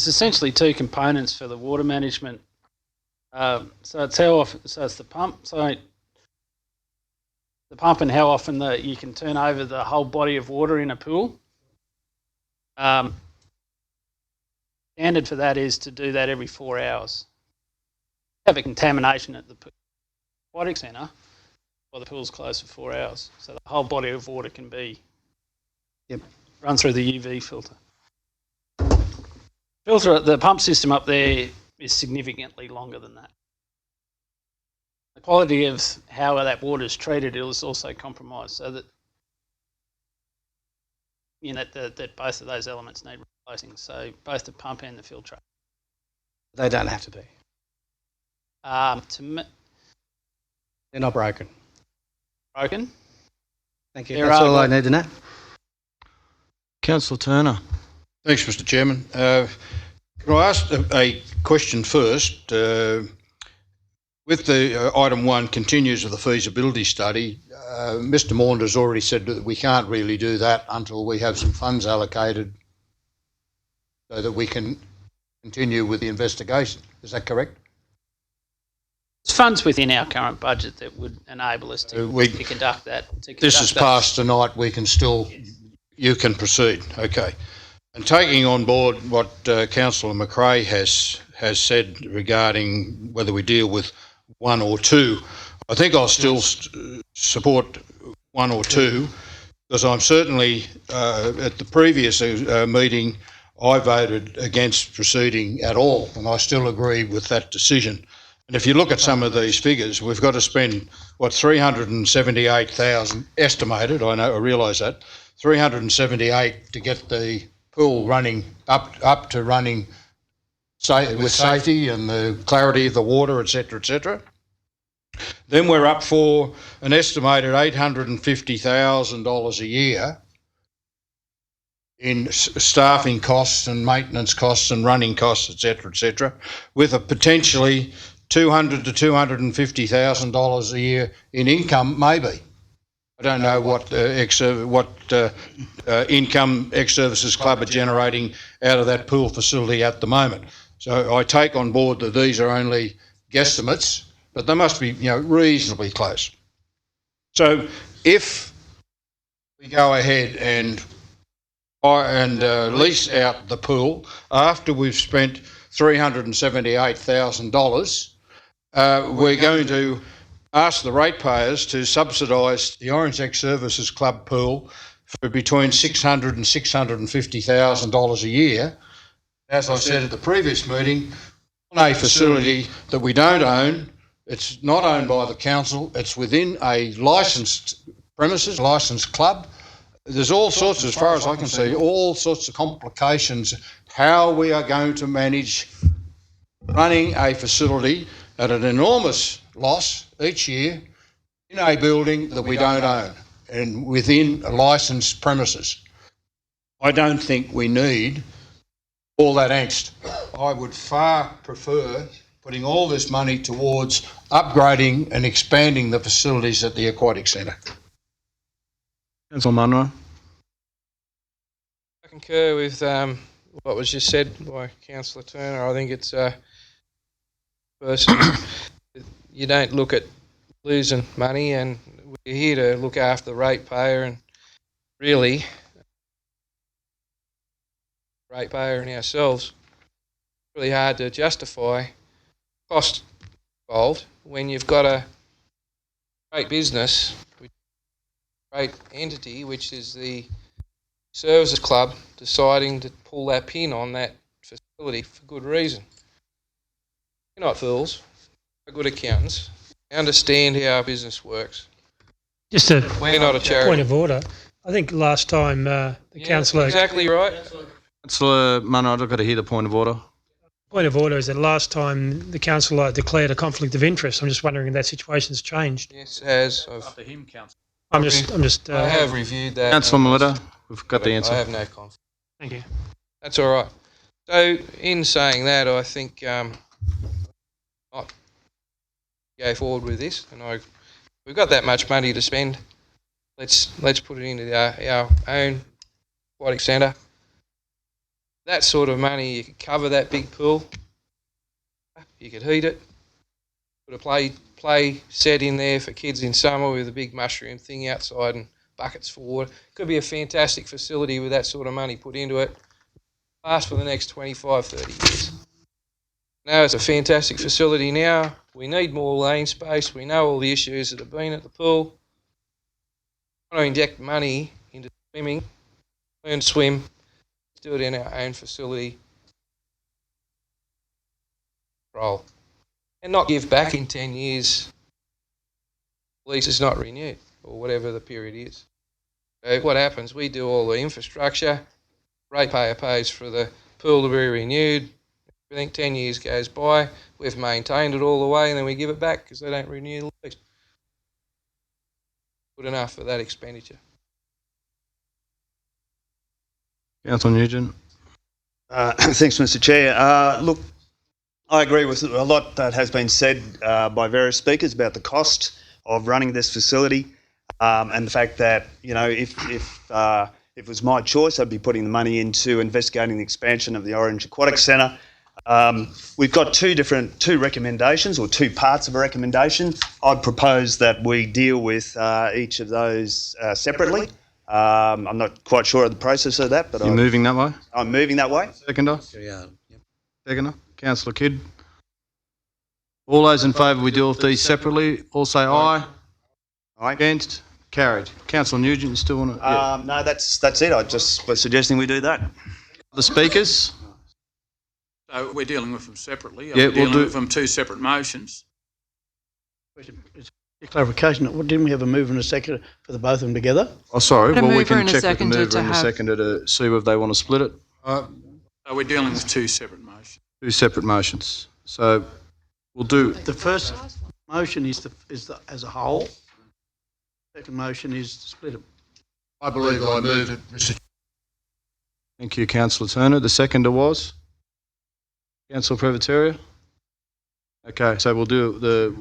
essentially 2 components for the water management. So it's how often. So it's the pump. So the pump and how often you can turn over the whole body of water in a pool. Standard for that is to do that every 4 hours. Have a contamination at the aquatic centre, while the pool's closed for 4 hours, so the whole body of water can be run through the UV filter. The pump system up there is significantly longer than that. The quality of how that water is treated is also compromised, so that that both of those elements need replacing. So both the pump and the filtration. They don't have to be. They're not broken. Broken. Thank you. That's all I need to know. Councillor Turner. Thanks, Mr Chairman. Can I ask a question first? with the item 1 continues with the feasibility study, Mr Maunders already said that we can't really do that until we have some funds allocated so that we can continue with the investigation. Is that correct? There's funds within our current budget that would enable us to conduct that. This is passed tonight, we can still, you can proceed, okay. And taking on board what Councillor McRae has said regarding whether we deal with 1 or 2, I think I'll still support 1 or 2, because I'm certainly, at the previous meeting, I voted against proceeding at all, and I still agree with that decision. And if you look at some of these figures, we've got to spend, 378,000 estimated, I realise that, 378 to get the pool running, up to running with safety and the clarity of the water, etc., etc. Then we're up for an estimated $850,000 a year in staffing costs and maintenance costs and running costs, etc., with a potentially $200,000 to $250,000 a year in income, maybe. I don't know what income Ex-Services Club are generating out of that pool facility at the moment. So I take on board that these are only guesstimates, but they must be, reasonably close. So if we go ahead and lease out the pool after we've spent $378,000, we're going to ask the ratepayers to subsidise the Orange Ex-Services Club pool for between $600,000 and $650,000 a year. As I said at the previous meeting, on a facility that we don't own, it's not owned by the council, it's within a licensed premises, licensed club. There's all sorts, as far as I can see, all sorts of complications how we are going to manage running a facility at an enormous loss each year in a building that we don't own and within a licensed premises. I don't think we need all that angst. I would far prefer putting all this money towards upgrading and expanding the facilities at the Aquatic Centre. Councillor Munro. I concur with what was just said by Councillor Turner. I think it's personally, you don't look at losing money, and we're here to look after the ratepayer, and really, ratepayer and ourselves, it's really hard to justify cost involved when you've got a great business, great entity, which is the Services Club, deciding to pull that pin on that facility for good reason. We're not fools, we're good accountants. We understand how our business works. Just a We're not a charity. point of order. I think last time the councillor... Exactly right. Councillor Munro, I've got to hear the point of order. Point of order is that last time the councillor declared a conflict of interest. I'm just wondering if that situation's changed. Yes, it has. Up to him, councillor. I'm just. I have reviewed that. Councillor Maletta, we've got the answer. I have no conflict. Thank you. That's all right. So, in saying that, I think I'll go forward with this, and we've got that much money to spend. Let's put it into our own aquatic centre. That sort of money, you could cover that big pool. You could heat it. Put a play set in there for kids in summer with a big mushroom thing outside and buckets for water. Could be a fantastic facility with that sort of money put into it. Last for the next 25, 30 years. Now it's a fantastic facility now. We need more lane space. We know all the issues that have been at the pool. We want to inject money into swimming, learn to swim, do it in our own facility. Control. And not give back in 10 years. Lease is not renewed, or whatever the period is. So what happens, we do all the infrastructure, ratepayer pays for the pool to be renewed. I think 10 years goes by, we've maintained it all the way, and then we give it back because they don't renew the lease. Good enough for that expenditure. Councillor Nugent. Thanks, Mr. Chair. Look, I agree with a lot that has been said by various speakers about the cost of running this facility, and the fact that, you know, if it was my choice, I'd be putting the money into investigating the expansion of the Orange Aquatic Centre. We've got two recommendations, or two parts of a recommendation. I'd propose that we deal with each of those separately. I'm not quite sure of the process of that, but You're moving that way? I'm moving that way. Seconder? Yeah. Seconder? Councillor Kidd? All those in favour we deal with these separately, all say aye. Aye. Against? Carried. Councillor Nugent, you still want to... No, that's it. I just was suggesting we do that. The speakers? So we're dealing with them separately. Yeah, We're dealing with them two separate motions. Clarification, didn't we have a mover and a seconder for the both of them together? Oh, sorry. Had a Well, we mover can and a check with the seconder mover to and the have- seconder to see whether they want to split it. So we're dealing with two separate motions. Two separate motions. So we'll do... The first motion is as a whole. Second motion is to split it. I believe I moved it, Mr. Thank you, Councillor Turner. The seconder was? Councillor Prevataria? Okay, so we'll do the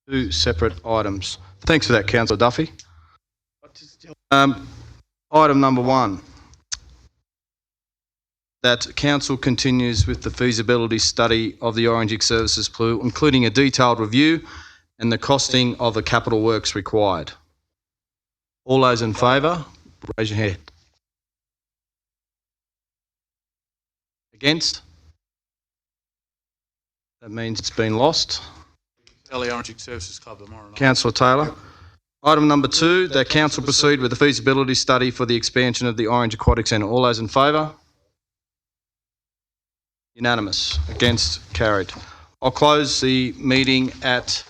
two separate items. Thanks for that, Councillor Duffy. Item number 1. That council continues with the feasibility study of the Orange Services pool, including a detailed review and the costing of the capital works required. All those in favour, raise your hand. Against? That means it's been lost. Tell the Orange Services Club tomorrow night. Councillor Taylor. Item number 2, that council proceed with the feasibility study for the expansion of the Orange Aquatic Centre. All those in favour? Unanimous. Against? Carried. I'll close the meeting at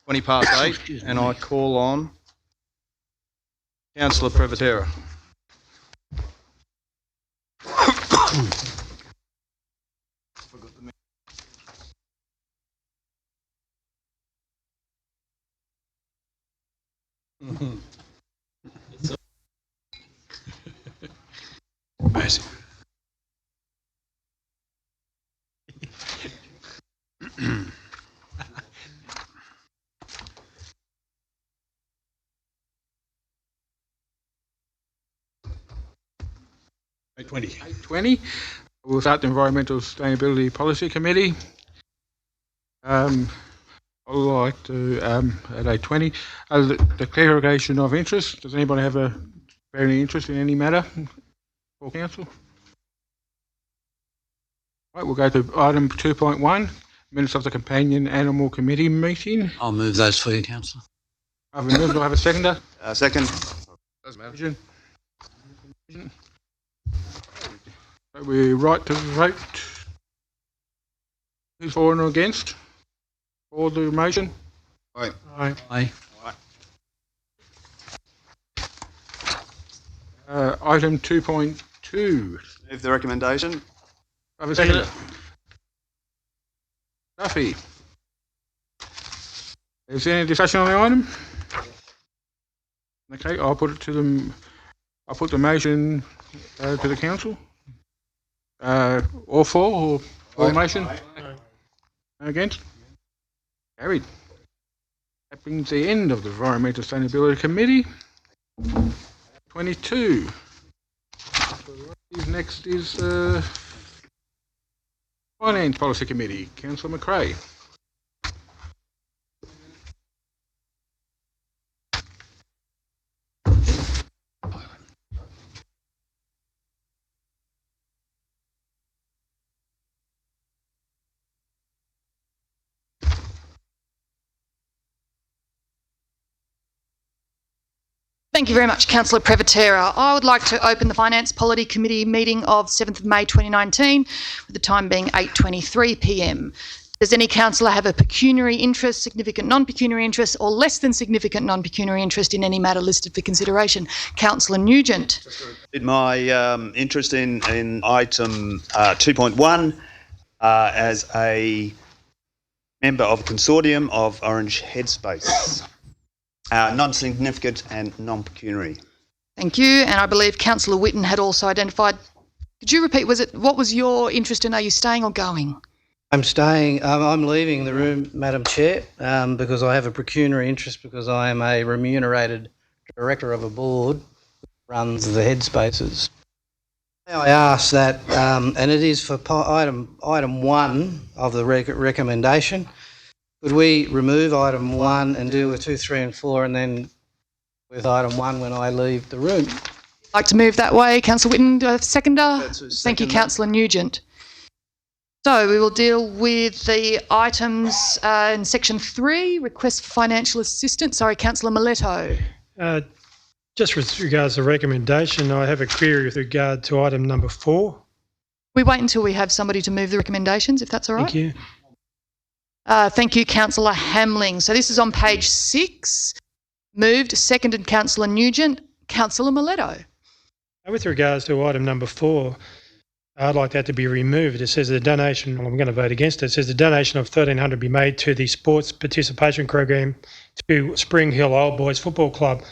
8:20 and I call on Councillor Prevataria. Amazing. Eight 20. We'll start the Environmental Sustainability Policy Committee. I'd like to, at 8:20, the declaration of interest. Does anybody have any interest in any matter for council? Right, we'll go to item 2.1, minutes of the Companion Animal Committee meeting. I'll move those for you, Councillor. I've been moved. Do I have a seconder? Second. Doesn't matter. So we're right to vote. Who's for and against? For the motion? Aye. Aye. Aye. Item 2.2. Move the recommendation. Have a seconder. Duffy. Is there any discussion on the item? Okay, I'll put it to them. I'll put the motion to the council. All for or motion? Against? Carried. That brings the end of the Environmental Sustainability Committee. 22. Next is Finance Policy Committee. Councillor McRae. Thank you very much, Councillor Prevataria. I would like to open the Finance Policy Committee meeting of 7th of May 2019, with the time being 8:23 p.m. Does any councillor have a pecuniary interest, significant non-pecuniary interest, or less than significant non-pecuniary interest in any matter listed for consideration? Councillor Nugent. My interest in item 2.1 as a member of a consortium of Orange Headspace. Non-significant and non-pecuniary. Thank you. And I believe Councillor Whitten had also identified. Could you repeat? What was your interest in? Are you staying or going? I'm staying. I'm leaving the room, Madam Chair, because I have a pecuniary interest because I am a remunerated director of a board that runs the headspaces. I ask that, and it is for item 1 of the recommendation. Could we remove item 1 and deal with 2, 3 and 4 and then with item 1 when I leave the room? Like to move that way, Councillor Whitten. Do I have a seconder? Thank you, Councillor Nugent. So we will deal with the items in section 3, request for financial assistance. Sorry, Councillor Miletto. Just with regards to the recommendation, I have a query with regard to item number 4. We wait until we have somebody to move the recommendations, if that's all right. Thank you. Thank you, Councillor Hamling. So this is on page 6. Moved, seconded, Councillor Nugent. Councillor Miletto. With regards to item number 4, I'd like that to be removed. It says the donation, well, I'm going to vote against it. It says the donation of $1,300 be made to the sports participation program to Spring Hill Old Boys Football Club.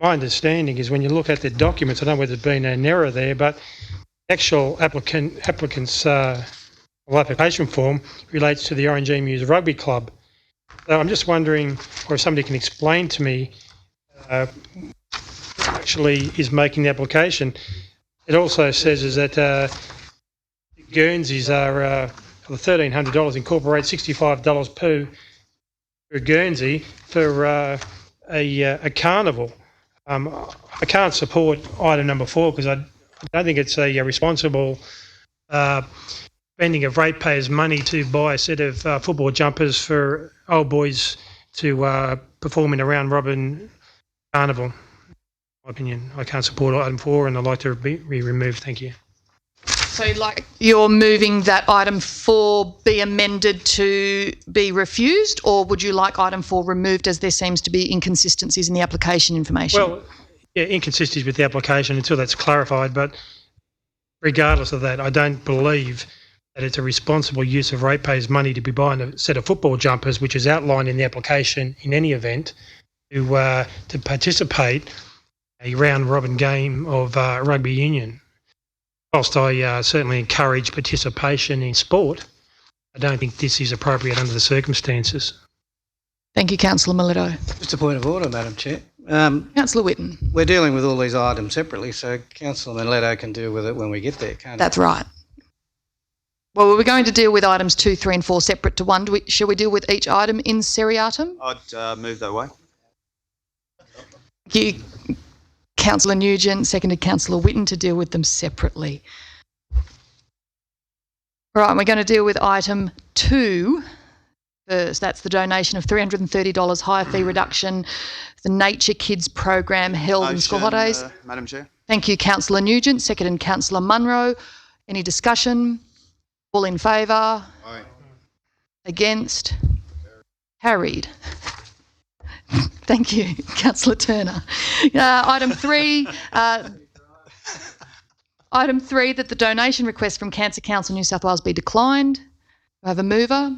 My understanding is when you look at the documents, I don't know whether there's been an error there, but the actual applicant's application form relates to the Orange Emus Rugby Club. So I'm just wondering, or if somebody can explain to me, actually is making the application. It also says is that Guernseys are the $1,300 incorporate $65 per Guernsey for a carnival. I can't support item number 4 because I don't think it's a responsible spending of ratepayers' money to buy a set of football jumpers for old boys to perform in a round-robin carnival. In my opinion, I can't support item 4 and I'd like to be removed. Thank you. So you're moving that item 4 be amended to be refused, or would you like item 4 removed as there seems to be inconsistencies in the application information? Well, yeah, inconsistencies with the application until that's clarified, but regardless of that, I don't believe that it's a responsible use of ratepayers' money to be buying a set of football jumpers, which is outlined in the application in any event, to participate in a round-robin game of rugby union. Whilst I certainly encourage participation in sport, I don't think this is appropriate under the circumstances. Thank you, Councillor Miletto. Just a point of order, Madam Chair. Councillor Whitten. We're dealing with all these items separately, so Councillor Miletto can deal with it when we get there, can't he? That's right. Well, we're going to deal with items 2, 3 and 4 separate to one. Shall we deal with each item in seriatim? I'd move that way. Thank you, Councillor Nugent, seconded Councillor Whitten to deal with them separately. Right, we're going to deal with item 2 first. That's the donation of $330 higher fee reduction, the Nature Kids program held in school holidays. Madam Chair. Thank you, Councillor Nugent, seconded Councillor Munro. Any discussion? All in favour? Aye. Against? Carried. Thank you, Councillor Turner. Item 3, item 3, that the donation request from Cancer Council New South Wales be declined. Do I have a mover?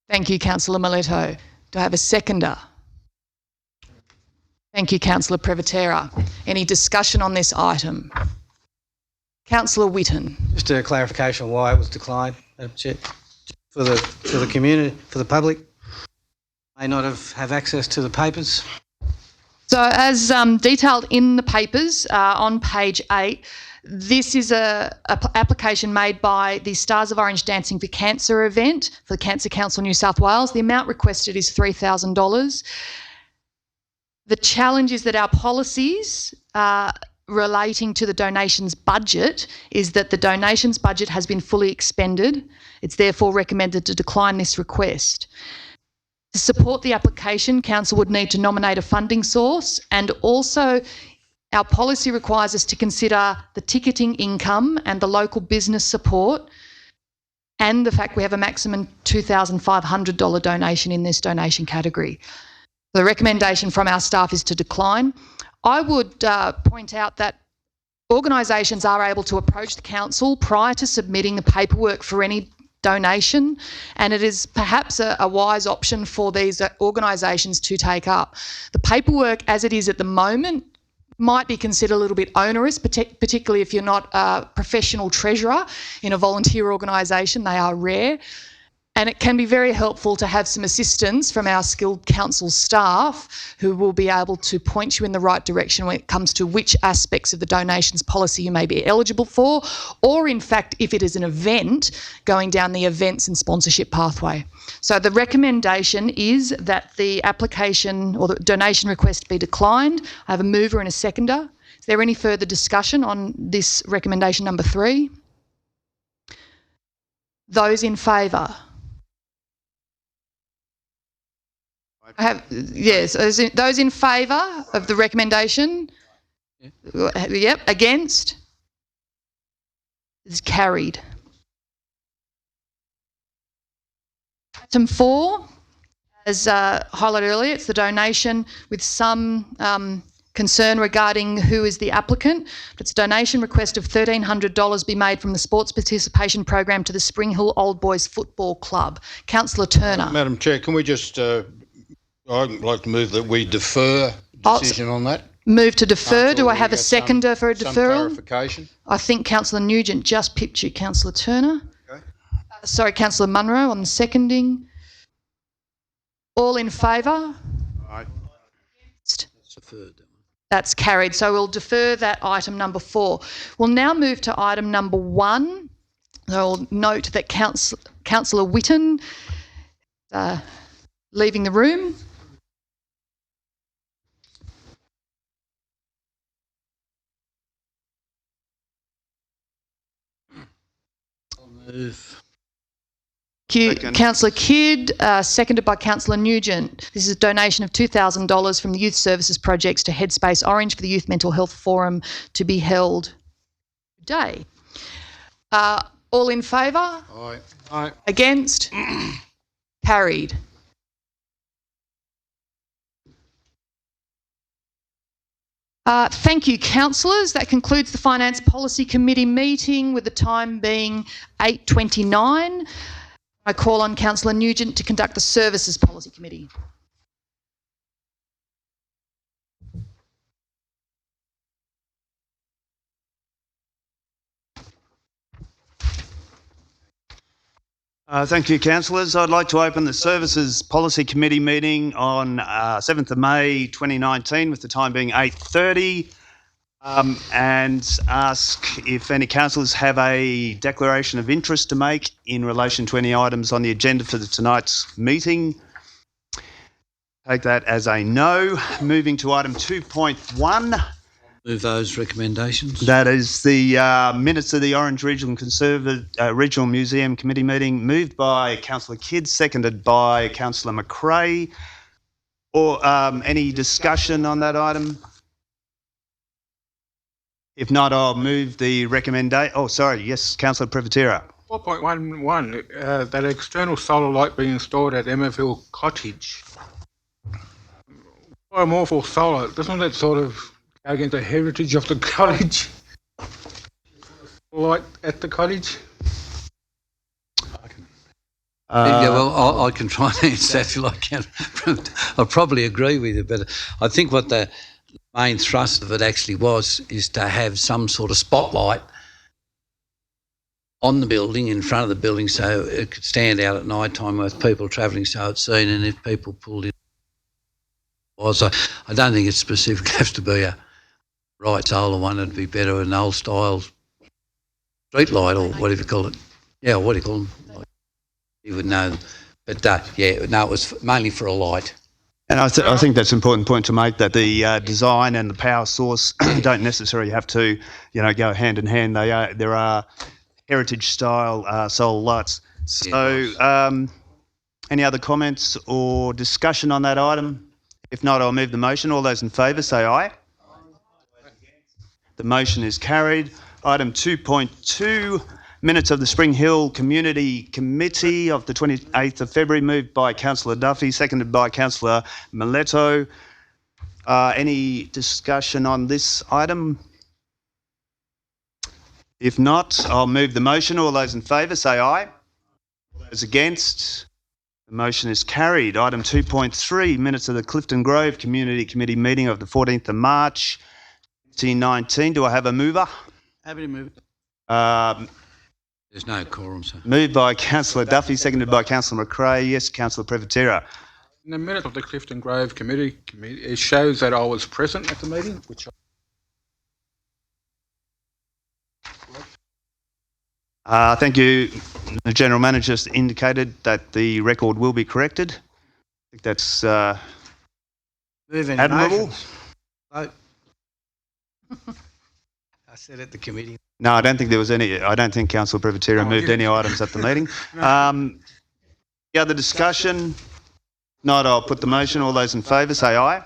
Thank you, Councillor Miletto. Do I have a seconder? Thank you, Councillor Prevotera. Any discussion on this item? Councillor Whitten. Just a clarification on why it was declined, Madam Chair. For the community, for the public, may not have access to the papers. So as detailed in the papers on page 8, this is a application made by the Stars of Orange Dancing for Cancer event for the Cancer Council New South Wales. The amount requested is $3,000. The challenge is that our policies relating to the donations budget is that the donations budget has been fully expended. It's therefore recommended to decline this request. To support the application, Council would need to nominate a funding source, and also our policy requires us to consider the ticketing income and the local business support and the fact we have a maximum $2,500 donation in this donation category. The recommendation from our staff is to decline. I would point out that organisations are able to approach the council prior to submitting the paperwork for any donation, and it is perhaps a wise option for these organisations to take up. The paperwork as it is at the moment might be considered a little bit onerous, particularly if you're not a professional treasurer in a volunteer organisation. They are rare. And it can be very helpful to have some assistance from our skilled council staff who will be able to point you in the right direction when it comes to which aspects of the donations policy you may be eligible for, or in fact, if it is an event, going down the events and sponsorship pathway. So the recommendation is that the application or the donation request be declined. I have a mover and a seconder. Is there any further discussion on this recommendation number 3? Those in favour? Yes, those in favour of the recommendation? Yep. Against? Is carried. Item 4, as highlighted earlier, it's the donation with some concern regarding who is the applicant. It's a donation request of $1,300 be made from the Sports Participation Program to the Spring Hill Old Boys Football Club. Councillor Turner. Madam Chair, can we just, I'd like to move that we defer decision on that. Move to defer. Do I have a seconder for a deferral? Some clarification. I think Councillor Nugent just pipped you, Councillor Turner. Okay. Sorry, Councillor Munro on the seconding. All in favour? Aye. That's carried. So we'll defer that item number 4. We'll now move to item number 1. I'll note that Councillor Whitten leaving the room. Move. Councillor Kidd, seconded by Councillor Nugent. This is a donation of $2,000 from the Youth Services Projects to Headspace Orange for the Youth Mental Health Forum to be held today. All in favour? Aye. Aye. Against? Carried. Thank you, councillors. That concludes the Finance Policy Committee meeting with the time being 8:29. I call on Councillor Nugent to conduct the Services Policy Committee. Thank you, councillors. I'd like to open the Services Policy Committee meeting on 7th of May 2019 with the time being 8:30 and ask if any councillors have a declaration of interest to make in relation to any items on the agenda for tonight's meeting. Take that as a no. Moving to item 2.1. Move those recommendations. That is the minutes of the Orange Regional Museum Committee meeting, moved by Councillor Kidd, seconded by Councillor McRae. Or any discussion on that item? If not, I'll move the recommendation. Oh, sorry. Yes, Councillor Privatera. 4.11, that external solar light being installed at Emmerville Cottage. Why I'm all for solar? Doesn't that sort of go against the heritage of the cottage? Light at the cottage? Yeah, well, I can try and answer that if I can. I probably agree with you, but I think what the main thrust of it actually was is to have some sort of spotlight on the building, in front of the building, so it could stand out at night time with people travelling, so it's seen, and if people pulled in. So I don't think it specifically has to be a right solar one. It'd be better an old style street light or whatever you call it. Yeah, what do you call them? You would know. But yeah, no, it was mainly for a light. And I think that's an important point to make, that the design and the power source don't necessarily have to, go hand in hand. There are heritage style solar lights. So, any other comments or discussion on that item? If not, I'll move the motion. All those in favour say aye. The motion is carried. Item 2.2, minutes of the Spring Hill Community Committee of the 28th of February, moved by Councillor Duffy, seconded by Councillor Miletto. Any discussion on this item? If not, I'll move the motion. All those in favour say aye. All those against? The motion is carried. Item 2.3, minutes of the Clifton Grove Community Committee meeting of the 14th of March 2019. Do I have a mover? Happy to move. There's no quorum, sir. Moved by Councillor Duffy, seconded by Councillor McRae. Yes, Councillor Privatera. In the minute of the Clifton Grove committee, it shows that I was present at the meeting, which Thank you. The General Manager just indicated that the record will be corrected. I think that's Moving admirable. motions. Vote. I said at the committee. No, I don't think there was any. I don't think Councillor Privatera moved any items at the meeting. The other discussion? Not. I'll put the motion. All those in favour say aye.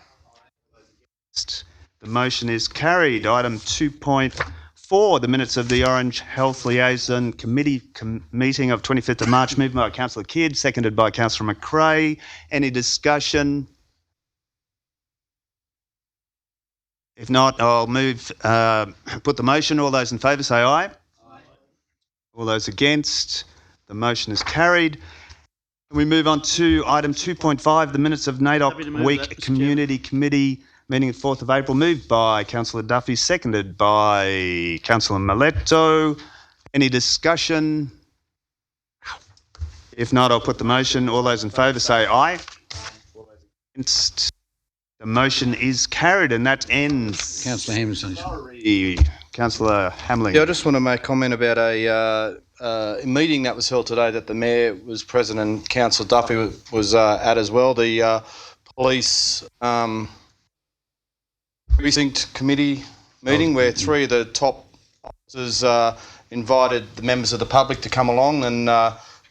The motion is carried. Item 2.4, the minutes of the Orange Health Liaison Committee meeting of 25th of March, moved by Councillor Kidd, seconded by Councillor McRae. Any discussion? If not, I'll put the motion. All those in favour say aye. Aye. All those against? The motion is carried. We move on to item 2.5, the minutes of NAIDOC Week Community Committee meeting of 4th of April, moved by Councillor Duffy, seconded by Councillor Miletto. Any discussion? If not, I'll put the motion. All those in favour say aye. Against? The motion is carried, and that ends. Councillor Hamilton. Councillor Hamling. Yeah, I just want to make a comment about a meeting that was held today that the Mayor was present and Councillor Duffy was at as well. The Police Precinct Committee meeting where three of the top officers invited the members of the public to come along and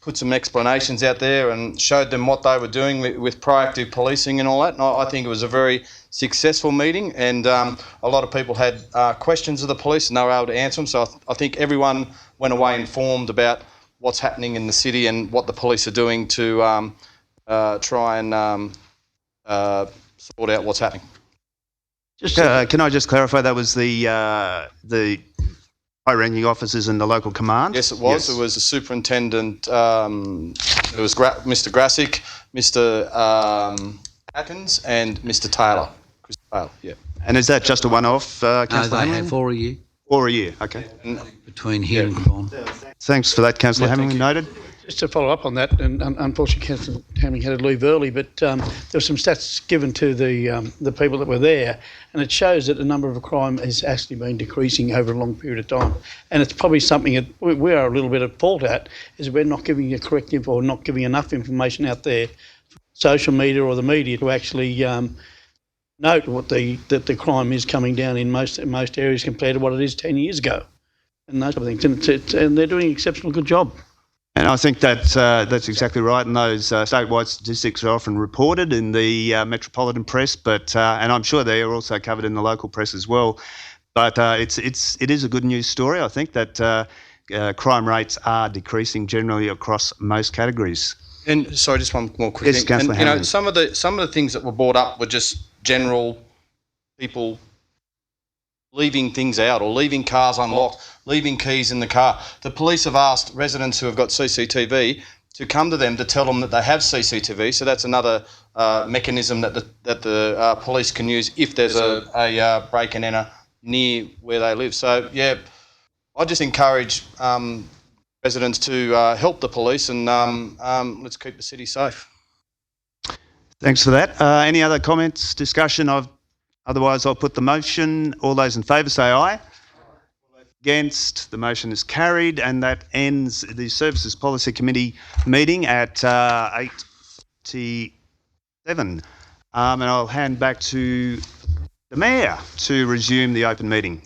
put some explanations out there and showed them what they were doing with proactive policing and all that. And I think it was a very successful meeting, and a lot of people had questions of the police and they were able to answer them. So I think everyone went away informed about what's happening in the city and what the police are doing to try and sort out what's happening. Can I just clarify, that was the high-ranking officers in the local command? Yes, it was. Yes. It was the superintendent, it was Mr. Grassick, Mr. Atkins and Mr. Taylor. Chris Taylor, yeah. And is that just a one-off, No, Councillor they Hamling? have 4 a year. 4 a year, okay. Between here and Cabon. Thanks for that, Councillor Hamling. Noted. Just to follow up on that, and unfortunately Councillor Hamling had to leave early, but there were some stats given to the people that were there, and it shows that the number of crime has actually been decreasing over a long period of time. And it's probably something that we are a little bit at fault at, is we're not giving a correct info or not giving enough information out there, social media or the media, to actually note that the crime is coming down in most areas compared to what it is 10 years ago, and those sort of things. And they're doing an exceptional good job. And I think that's exactly right. And those statewide statistics are often reported in the metropolitan press, but and I'm sure they are also covered in the local press as well. But it is a good news story. I think that crime rates are decreasing generally across most categories. And sorry, just one more quick Yes, thing. Councillor And, Hamling. some of the things that were brought up were just general people leaving things out or leaving cars unlocked, leaving keys in the car. The police have asked residents who have got CCTV to come to them to tell them that they have CCTV. So that's another mechanism that the police can use if there's a break and enter near where they live. So yeah, I just encourage residents to help the police and let's keep the city safe. Thanks for that. Any other comments, discussion? Otherwise, I'll put the motion. All those in favour say aye. Against? The motion is carried, and that ends the Services Policy Committee meeting at 8:07. And I'll hand back to the Mayor to resume the open meeting.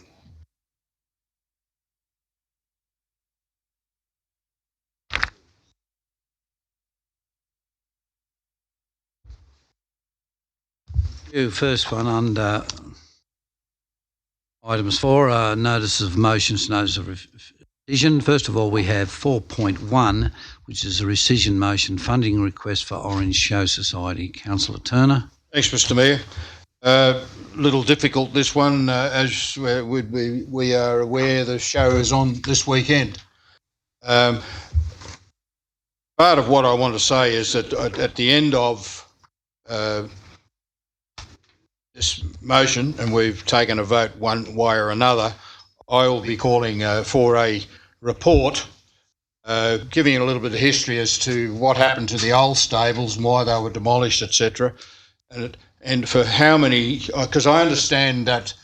First one under items 4, notice of motions, notice of rescission. First of all, we have 4.1, which is a rescission motion funding request for Orange Show Society. Councillor Turner. Thanks, Mr. Mayor. Little difficult, this one, as we are aware the show is on this weekend. Part of what I want to say is that at the end of this motion and we've taken a vote one way or another, I will be calling for a report giving a little bit of history as to what happened to the old stables and why they were demolished, etc. And for how many, because I understand that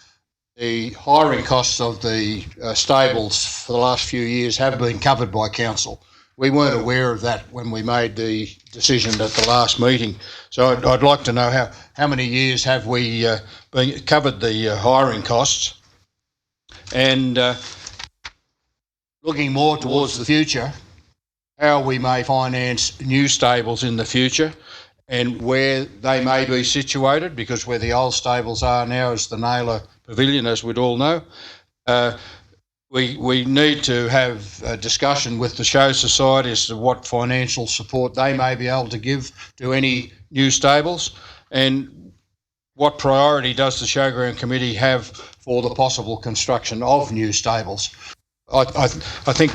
the hiring costs of the stables for the last few years have been covered by council. We weren't aware of that when we made the decision at the last meeting. So I'd like to know how many years have we covered the hiring costs, and looking more towards the future, how we may finance new stables in the future and where they may be situated, because where the old stables are now is the Naylor Pavilion, as we'd all know. We need to have a discussion with the Show Society as to what financial support they may be able to give to any new stables, and what priority does the Showground Committee have for the possible construction of new stables. I think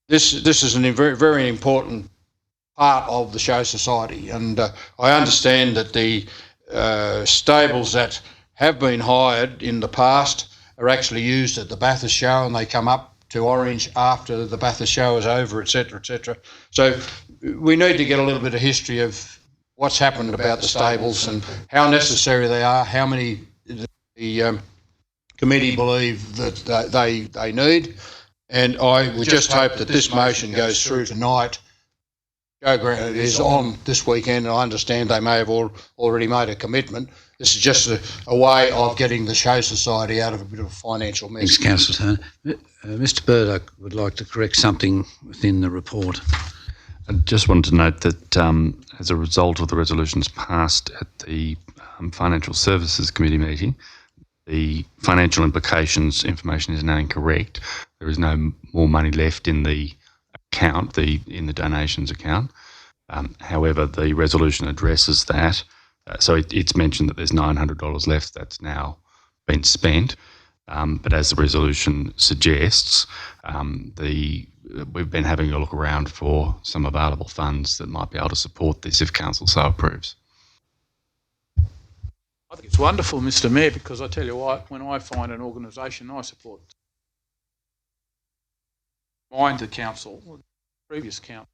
this is a very, very important part of the Show Society, and I understand that the stables that have been hired in the past are actually used at the Bathurst Show, and they come up to Orange after the Bathurst Show is over, etc., etc. So we need to get a little bit of history of what's happened about the stables and how necessary they are, how many the committee believe that they need, and I would just hope that this motion goes through tonight. Showground is on this weekend, and I understand they may have already made a commitment. This is just a way of getting the Show Society out of a bit of a financial mess. Thanks, Councillor Turner. Mr Burdock would like to correct something within the report. I just wanted to note that as a result of the resolutions passed at the Financial Services Committee meeting, the financial implications information is now incorrect. There is no more money left in the account, in the donations account. However, the resolution addresses that. So it's mentioned that there's $900 left that's now been spent. But as the resolution suggests, we've been having a look around for some available funds that might be able to support this if council so approves. I think it's wonderful, Mr Mayor, because I tell you what, when I find an organisation I support, mind the council, the previous council,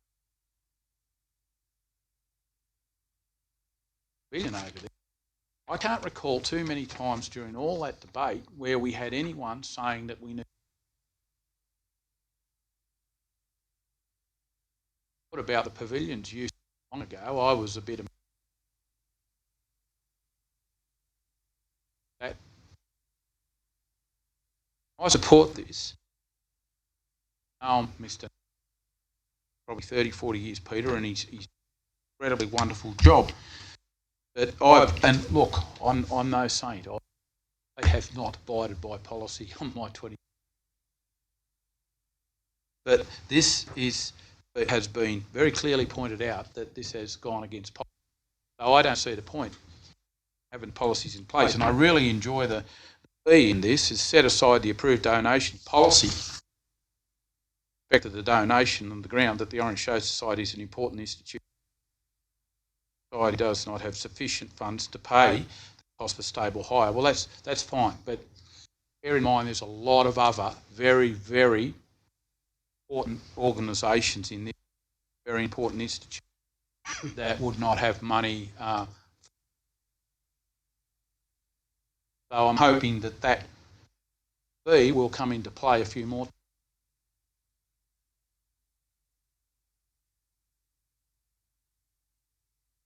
billion over there. I can't recall too many times during all that debate where we had anyone saying that we need. What about the pavilions used long ago? I was a bit of that. I support this. Mr. Probably 30, 40 years, Peter, and he's incredibly wonderful job. But and look, I'm no saint. I have not abided by policy on my 20. But this has been very clearly pointed out that this has gone against policy. So I don't see the point having policies in place. And I really enjoy the B in this is set aside the approved donation policy. Respect to the donation on the ground that the Orange Show Society is an important institution. Society does not have sufficient funds to pay the cost for stable hire. Well, that's fine, but bear in mind there's a lot of other very, very important organisations in this very important institute that would not have money. So I'm hoping that B will come into play a few more times.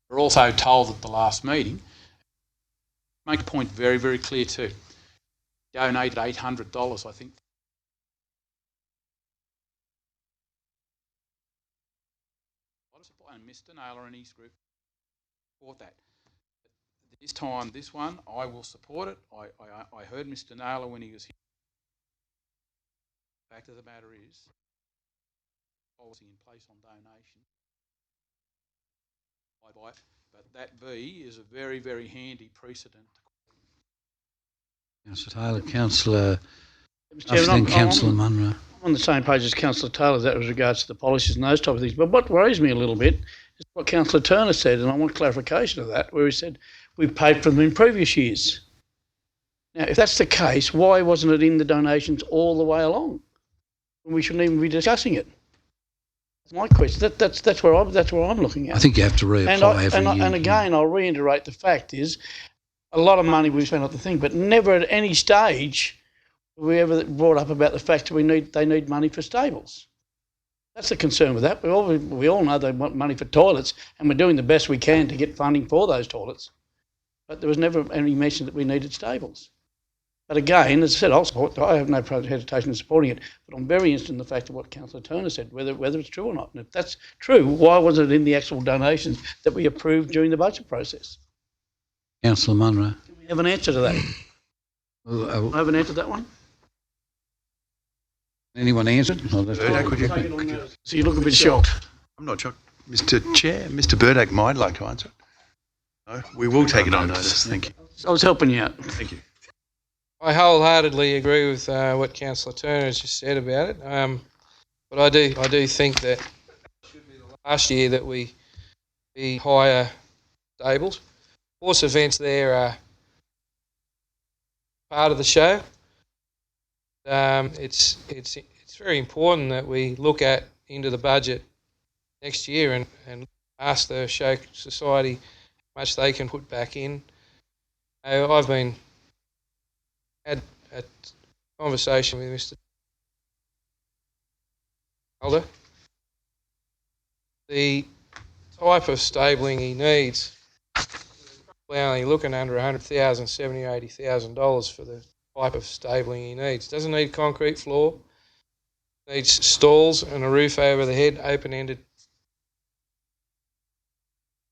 We're also told at the last meeting, make a point very, very clear too, donated $800, I think. And Mr Naylor and his group support that. But this time, this one, I will support it. I heard Mr Naylor when he was here. The fact of the matter is, policy in place on donation. But that B is a very, very handy precedent. Councillor Taylor, Councillor Chairman, Councillor Munro. I'm on the same page as Councillor Taylor that with regards to the policies and those type of things. But what worries me a little bit is what Councillor Turner said, and I want clarification of that, where he said we've paid for them in previous years. Now, if that's the case, why wasn't it in the donations all the way along? We shouldn't even be discussing it. That's my question. That's where I'm looking at. I think you have to reapply every year. And again, I'll reiterate the fact is, a lot of money we've spent on the thing, but never at any stage were we ever brought up about the fact that they need money for stables. That's the concern with that. We all know they want money for toilets, and we're doing the best we can to get funding for those toilets. But there was never any mention that we needed stables. But again, as I said, I have no hesitation in supporting it, but I'm very interested in the fact of what Councillor Turner said, whether it's true or not. And if that's true, why wasn't it in the actual donations that we approved during the budget process? Councillor Munro. Do we have an answer to that? I have an answer to that one? Anyone answered? So you look a bit shocked. I'm not shocked. Mr. Chair, Mr. Burdak might like to answer. No, we will take it on notice. Thank you. I was helping you out. Thank you. I wholeheartedly agree with what Councillor Turner has just said about it. But I do think that it should be the last year that we hire stables. Horse events there are part of the show. It's very important that we look at into the budget next year and ask the Show Society how much they can put back in. I've had a conversation with Mr. Elder. The type of stabling he needs, we're only looking under $100,000, $70,000 or $80,000 for the type of stabling he needs. Doesn't need concrete floor. Needs stalls and a roof over the head, open-ended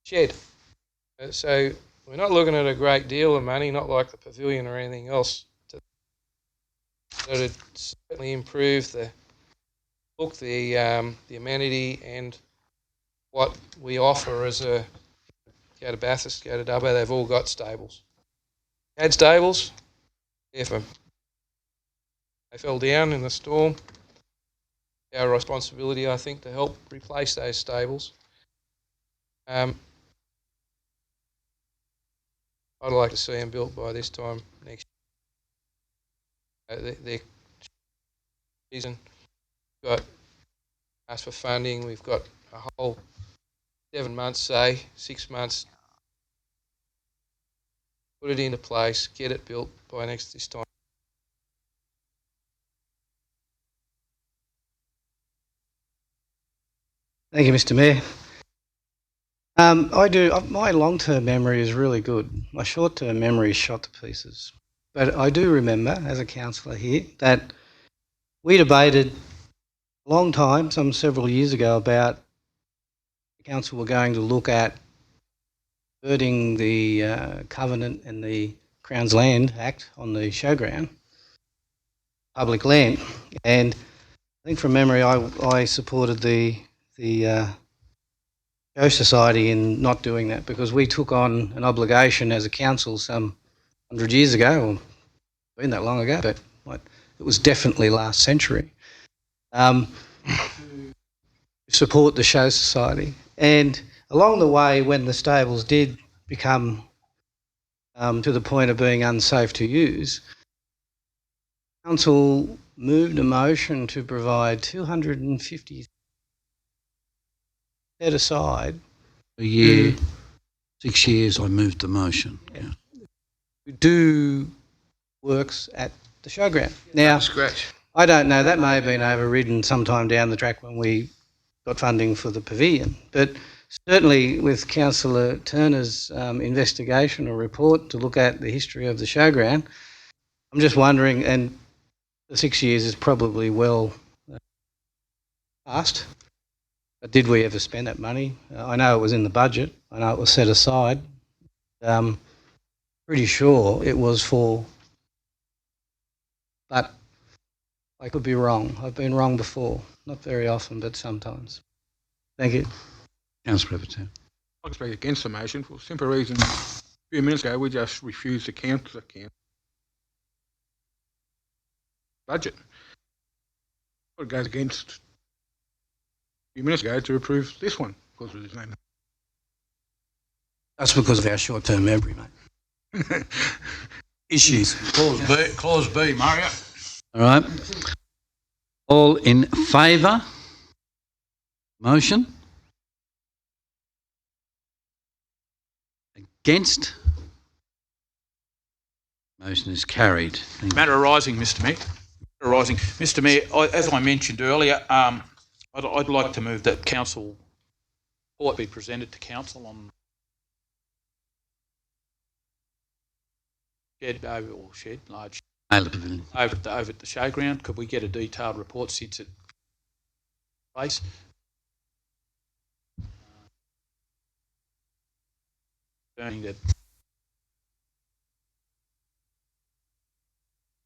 shed. So we're not looking at a great deal of money, not like the pavilion or anything else. But it'd certainly improve the look, the amenity, and what we offer as a go to Bathurst, go to Dubbo. They've all got stables. Had stables. If they fell down in the storm, our responsibility, I think, to help replace those stables. I'd like to see them built by this time next year. Their season, we've got asked for funding. We've got a whole 7 months, 6 months. Put it into place, get it built by this time. Thank you, Mr. Mayor. My long-term memory is really good. My short-term memory is shot to pieces. But I do remember, as a councillor here, that we debated a long time, several years ago, about the council were going to look at converting the Covenant and the Crown's Land Act on the showground, public land. And I think from memory, I supported the Show Society in not doing that, because we took on an obligation as a council some 100 years ago, or been that long ago, but it was definitely last century, to support the Show Society. And along the way, when the stables did become to the point of being unsafe to use, council moved a motion to provide 250 set aside a year, 6 years. I moved the motion. Yeah. To do works at the showground. Now, scratch. I don't know. That may have been overridden sometime down the track when we got funding for the pavilion, but certainly with Councillor Turner's investigation or report to look at the history of the showground, I'm just wondering, and the 6 years is probably well past, but did we ever spend that money? I know it was in the budget. I know it was set aside. Pretty sure it was for, but I could be wrong. I've been wrong before. Not very often, but sometimes. Thank you. Councillor Prevost. I can speak against the motion for the simple reason a few minutes ago we just refused to cancel the budget. It goes against a few minutes ago to approve this one because of his name. That's because of our short-term memory, mate. Issues. Clause B, Mario. All right. All in favour? Motion? Against? Motion is carried. Thank you. Matter arising, Mr. Mayor. Matter arising. Mr. Mayor, as I mentioned earlier, I'd like to move that council report be presented to council on large Pavilion. over at the showground. Could we get a detailed report since it's place? Concerning that.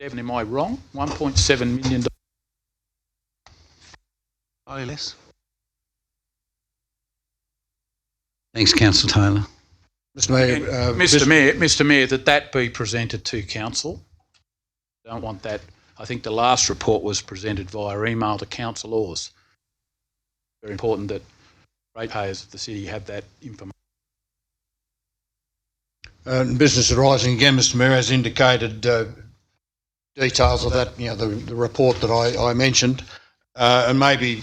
Devon, am I wrong? $1.7 million. Slightly less. Thanks, Councillor Taylor. Mr. Mayor, Mr. Mayor, that be presented to council. Don't want that. I think the last report was presented via email to councillors. Very important that ratepayers of the city have that information. business arising again, Mr. Mayor, has indicated details of that, the report that I mentioned, and maybe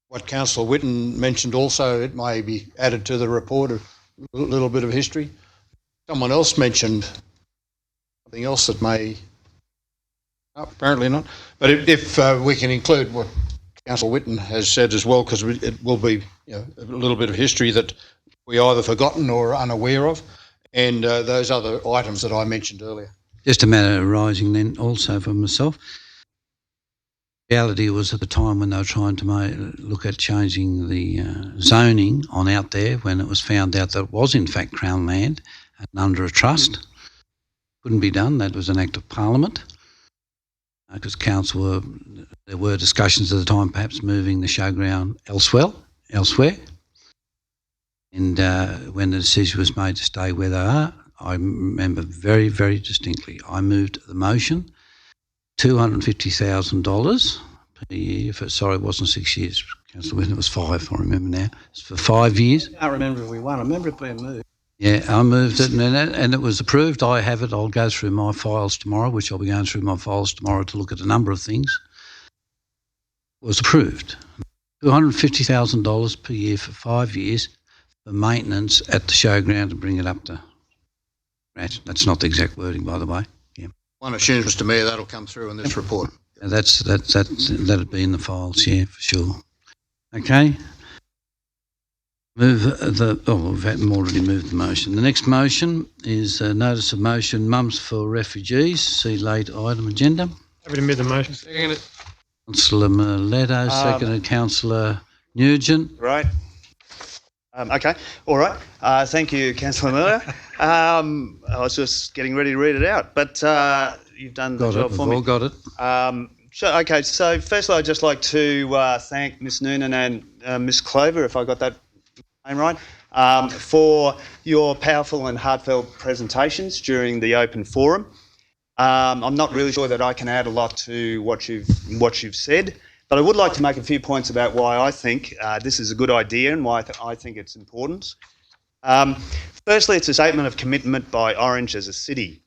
what Councillor Whitten mentioned also, it may be added to the report, a little bit of history. Someone else mentioned something else that may, apparently not, but if we can include what Councillor Whitten has said as well, because it will be a little bit of history that we either forgotten or unaware of, and those other items that I mentioned earlier. Just a matter arising then also for myself. Reality was at the time when they were trying to look at changing the zoning on out there, when it was found out that it was in fact Crown land and under a trust. Couldn't be done. That was an act of Parliament. Because council there were discussions at the time perhaps moving the showground elsewhere. And when the decision was made to stay where they are, I remember very, very distinctly, I moved the motion, $250,000 per year. It wasn't 6 years, Councillor Whitten, it was 5, I remember now. It's for 5 years. I can't remember if we won. I remember it being moved. Yeah, I moved it and it was approved. I have it. I'll go through my files tomorrow, which I'll be going through my files tomorrow to look at a number of things. It was approved. $250,000 per year for 5 years for maintenance at the showground to bring it up to scratch. That's not the exact wording, by the way. Yeah. One assumes, Mr. Mayor, that'll come through in this report. That'd be in the files, yeah, for sure. Okay. We've already moved the motion. The next motion is a notice of motion, Mums for Refugees. See late item agenda. Happy to move the motion. Second it. Councillor Mileto, seconded Councillor Nugent. Right. Okay. All right. Thank you, Councillor Miller. I was just getting ready to read it out, but you've done the job for me. We've all got it. Okay. So firstly, I'd just like to thank Ms. Noonan and Ms. Clover, if I got that name right, for your powerful and heartfelt presentations during the open forum. I'm not really sure that I can add a lot to what you've said, but I would like to make a few points about why I think this is a good idea and why I think it's important. Firstly, it's a statement of commitment by Orange as a city.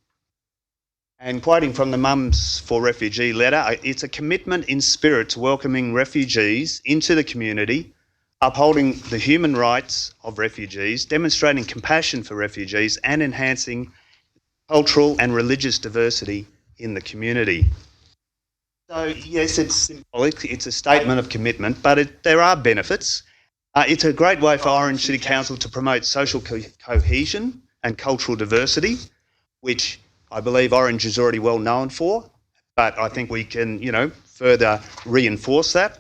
And quoting from the Mums for Refugee letter, it's a commitment in spirit to welcoming refugees into the community, upholding the human rights of refugees, demonstrating compassion for refugees, and enhancing cultural and religious diversity in the community. So yes, it's symbolic, it's a statement of commitment, but there are benefits. It's a great way for Orange City Council to promote social cohesion and cultural diversity, which I believe Orange is already well known for, but I think we can, further reinforce that.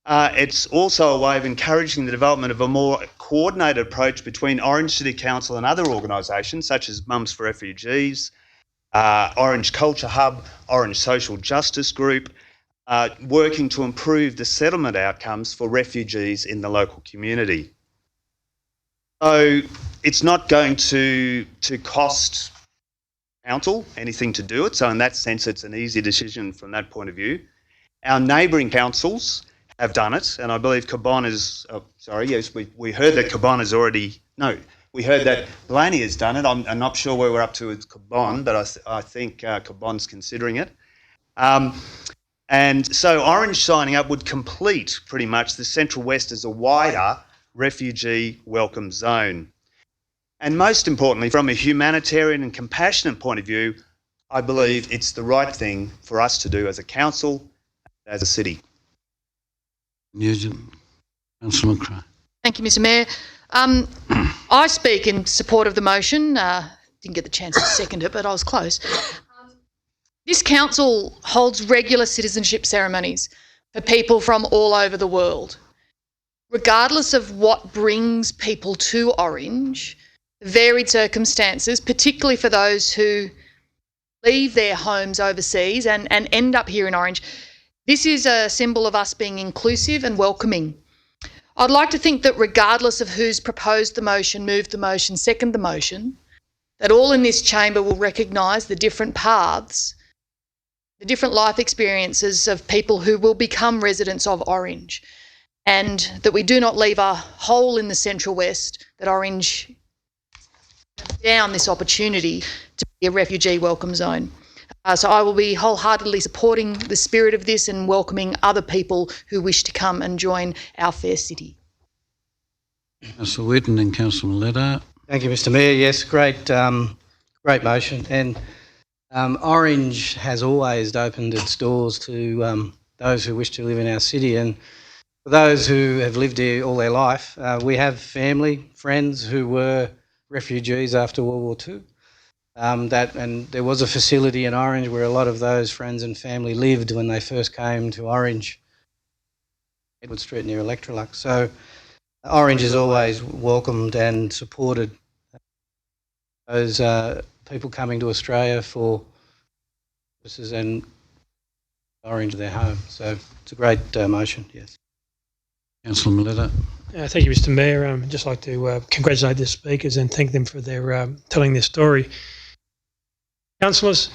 It's also a way of encouraging the development of a more coordinated approach between Orange City Council and other organisations such as Mums for Refugees, Orange Culture Hub, Orange Social Justice Group, working to improve the settlement outcomes for refugees in the local community. So it's not going to cost council anything to do it, so in that sense it's an easy decision from that point of view. Our neighbouring councils have done it, and I believe Cabon is, we heard that Cabon has already, we heard that Blaney has done it. I'm not sure where we're up to with Cabon, but I think Cabon's considering it. And so Orange signing up would complete pretty much the Central West as a wider refugee welcome zone. And most importantly, from a humanitarian and compassionate point of view, I believe it's the right thing for us to do as a council, as a city. Nugent. Councillor McRae. Thank you, Mr Mayor. I speak in support of the motion. Didn't get the chance to second it, but I was close. This council holds regular citizenship ceremonies for people from all over the world. Regardless of what brings people to Orange, varied circumstances, particularly for those who leave their homes overseas and end up here in Orange, this is a symbol of us being inclusive and welcoming. I'd like to think that regardless of who's proposed the motion, moved the motion, seconded the motion, that all in this chamber will recognise the different paths, the different life experiences of people who will become residents of Orange, and that we do not leave a hole in the Central West, that Orange down this opportunity to be a refugee welcome zone. So I will be wholeheartedly supporting the spirit of this and welcoming other people who wish to come and join our fair city. Councillor Whitten and Councillor Mileto. Thank you, Mr Mayor. Yes, great motion. And Orange has always opened its doors to those who wish to live in our city. And for those who have lived here all their life, we have family, friends who were refugees after World War II. And there was a facility in Orange where a lot of those friends and family lived when they first came to Orange, Edward Street near Electrolux. So Orange has always welcomed and supported those people coming to Australia for purposes and Orange their home. So it's a great motion, yes. Councillor Mileto. Thank you, Mr Mayor. I'd just like to congratulate the speakers and thank them for their telling their story. Councillors,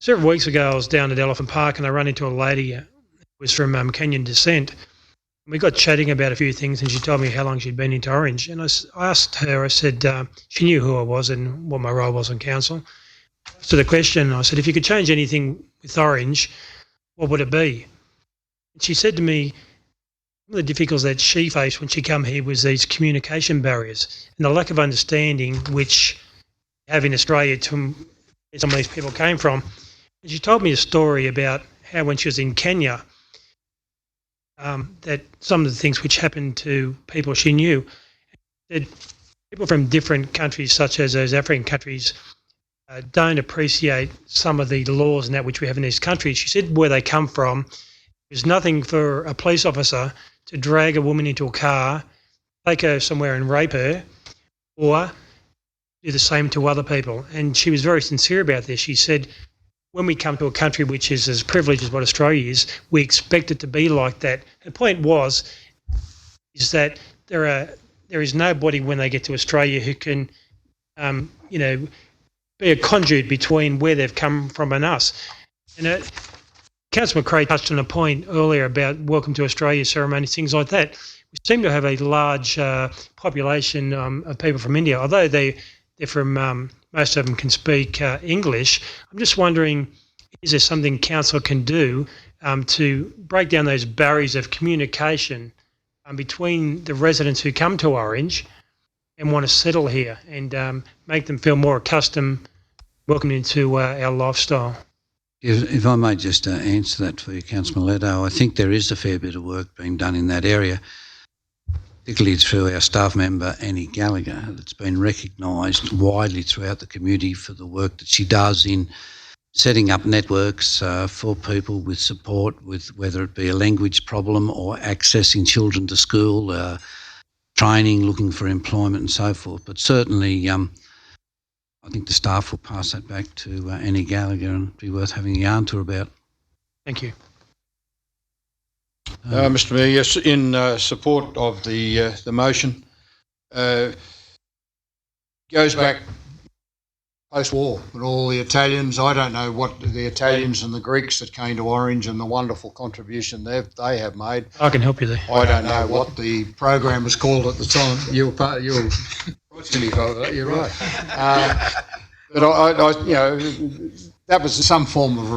several weeks ago I was down at Elephant Park and I ran into a lady who was from Kenyan descent. We got chatting about a few things and she told me how long she'd been into Orange. And I asked her, I said, she knew who I was and what my role was on council. So the question, I said, if you could change anything with Orange, what would it be? And she said to me, one of the difficulties that she faced when she came here was these communication barriers and the lack of understanding which we have in Australia to where some of these people came from. And she told me a story about how when she was in Kenya, that some of the things which happened to people she knew, that people from different countries, such as those African countries, don't appreciate some of the laws and that which we have in these countries. She said where they come from, there's nothing for a police officer to drag a woman into a car, take her somewhere and rape her, or do the same to other people. And she was very sincere about this. She said, when we come to a country which is as privileged as what Australia is, we expect it to be like that. Her point is that there is nobody when they get to Australia who can, be a conduit between where they've come from and us. And Councillor McRae touched on a point earlier about Welcome to Australia ceremonies, things like that. We seem to have a large population of people from India, although they're from, most of them can speak English. I'm just wondering, is there something council can do to break down those barriers of communication between the residents who come to Orange and want to settle here and make them feel more accustomed, welcomed into our lifestyle? If I may just answer that for you, Councillor Mileto, I think there is a fair bit of work being done in that area, particularly through our staff member, Annie Gallagher, that's been recognised widely throughout the community for the work that she does in setting up networks for people with support, with whether it be a language problem or accessing children to school, training, looking for employment and so forth. But certainly I think the staff will pass that back to Annie Gallagher and it'd be worth having a yarn to her about. Thank you. Mr Mayor, yes, in support of the motion, goes back post-war when all the Italians, I don't know what the Italians and the Greeks that came to Orange and the wonderful contribution they have made. I can help you there. I don't know what the program was called at the time. You were You're right. But that was some form of a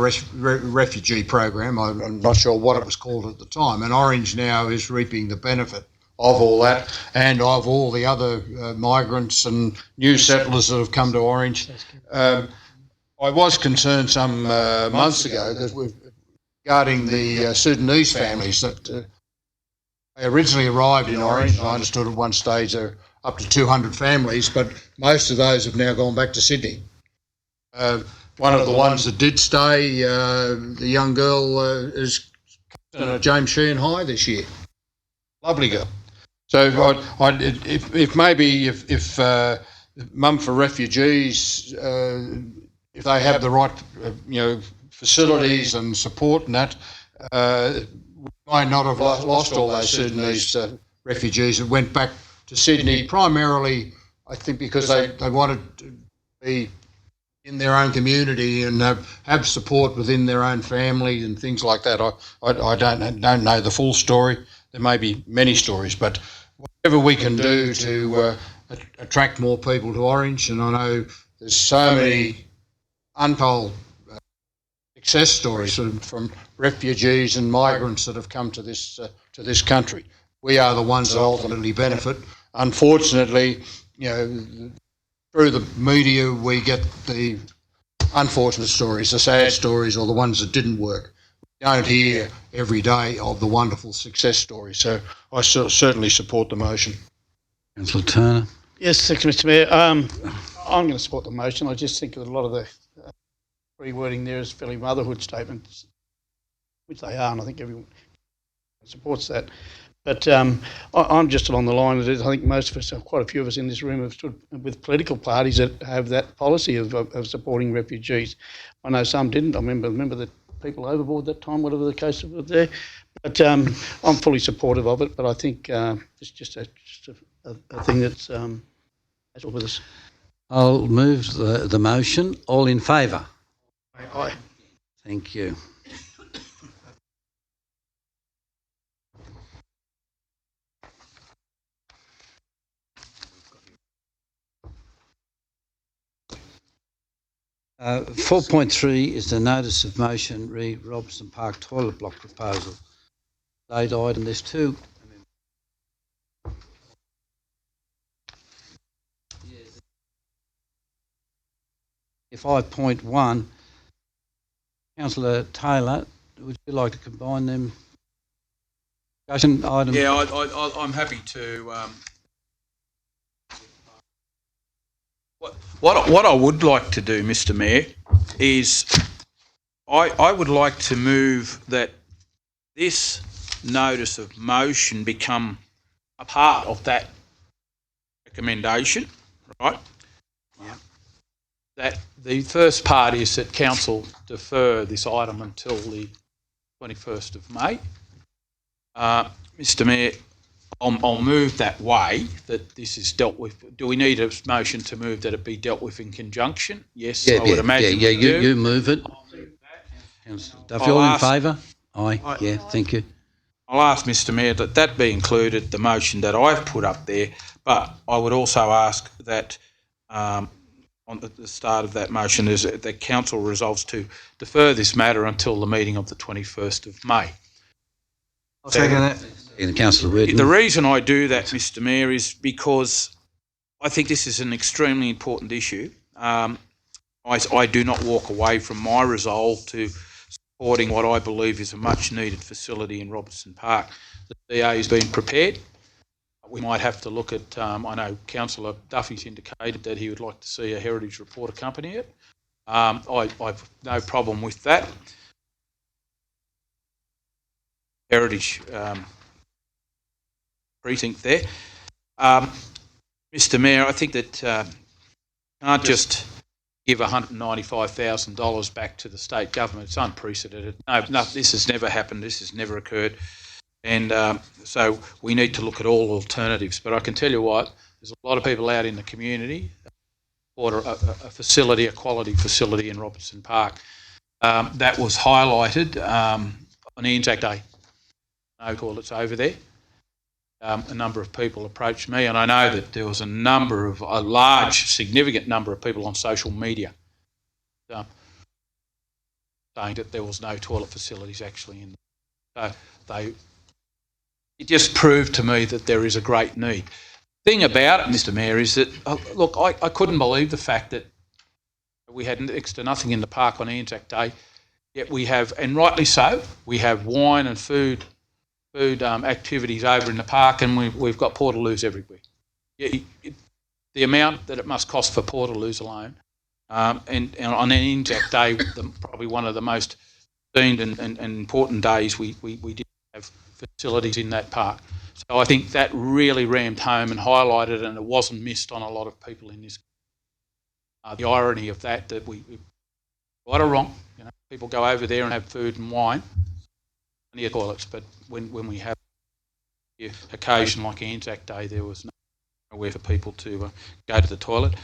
refugee program. I'm not sure what it was called at the time. And Orange now is reaping the benefit of all that and of all the other migrants and new settlers that have come to Orange. I was concerned some months ago that regarding the Sudanese families that they originally arrived in Orange. I understood at one stage there were up to 200 families, but most of those have now gone back to Sydney. One of the ones that did stay, the young girl is James Sheehan High this year. Lovely girl. So if Mum for Refugees, if they have the right, facilities and support and that, we might not have lost all those Sudanese refugees that went back to Sydney, primarily, I think, because they wanted to be in their own community and have support within their own family and things like that. I don't know the full story. There may be many stories, but whatever we can do to attract more people to Orange, and I know there's so many untold success stories from refugees and migrants that have come to this country. We are the ones that ultimately benefit. Unfortunately, through the media we get the unfortunate stories, the sad stories, or the ones that didn't work. We don't hear every day of the wonderful success stories. So I certainly support the motion. Councillor Turner. Yes, thank you, Mr. Mayor. I'm going to support the motion. I just think that a lot of the rewording there is fairly motherhood statements, which they are, and I think everyone supports that. But I'm just along the line that I think most of us, quite a few of us in this room, have stood with political parties that have that policy of supporting refugees. I know some didn't. I remember the people overboard that time, whatever the case was there. But I'm fully supportive of it. But I think it's just a thing that's with us. I'll move the motion. All in favour? Aye. Thank you. Uh, 4.3 is the notice of motion re Robertson Park toilet block proposal. Late item. There's two. 5.1. Councillor Taylor, would you like to combine them? Discussion item. Yeah, I'm happy to. What I would like to do, Mr. Mayor, is I would like to move that this notice of motion become a part of that recommendation, right? Yeah. That the first part is that council defer this item until the 21st of May. Mr. Mayor, I'll move that way, that this is dealt with. Do we need a motion to move that it be dealt with in conjunction? Yes, I would imagine. Yeah, you move it. Councillor Duffy, all in favour? Aye. Yeah, thank you. I'll ask Mr. Mayor that that be included, the motion that I've put up there, but I would also ask that on the start of that motion is that council resolves to defer this matter until the meeting of the 21st of May. I'll second that. Councillor Redden. The reason I do that, Mr. Mayor, is because I think this is an extremely important issue. I do not walk away from my resolve to supporting what I believe is a much needed facility in Robertson Park. The DA has been prepared. We might have to look at, I know Councillor Duffy's indicated that he would like to see a heritage report accompany it. I've no problem with that. Heritage precinct there. Mr. Mayor, I think that can't just give $195,000 back to the state government. It's unprecedented. No, this has never happened. This has never occurred. And so we need to look at all alternatives. But I can tell you what, there's a lot of people out in the community for a facility, a quality facility in Robertson Park. That was highlighted on the Anzac Day. No call, it's over there. a number of people approached me, and I know that there was a large, significant number of people on social media saying that there was no toilet facilities actually in them. So it just proved to me that there is a great need. The thing about it, Mr. Mayor, is that, look, I couldn't believe the fact that we had next to nothing in the park on Anzac Day, yet we have, and rightly so, we have wine and food activities over in the park, and we've got portaloos everywhere. The amount that it must cost for portaloos alone, and on an Anzac Day, probably one of the most themed and important days, we did have facilities in that park. So I think that really rammed home and highlighted, and it wasn't missed on a lot of people in this. The irony of that we right or wrong, people go over there and have food and wine near toilets, but when we have the occasion like Anzac Day, there was nowhere for people to go to the toilet.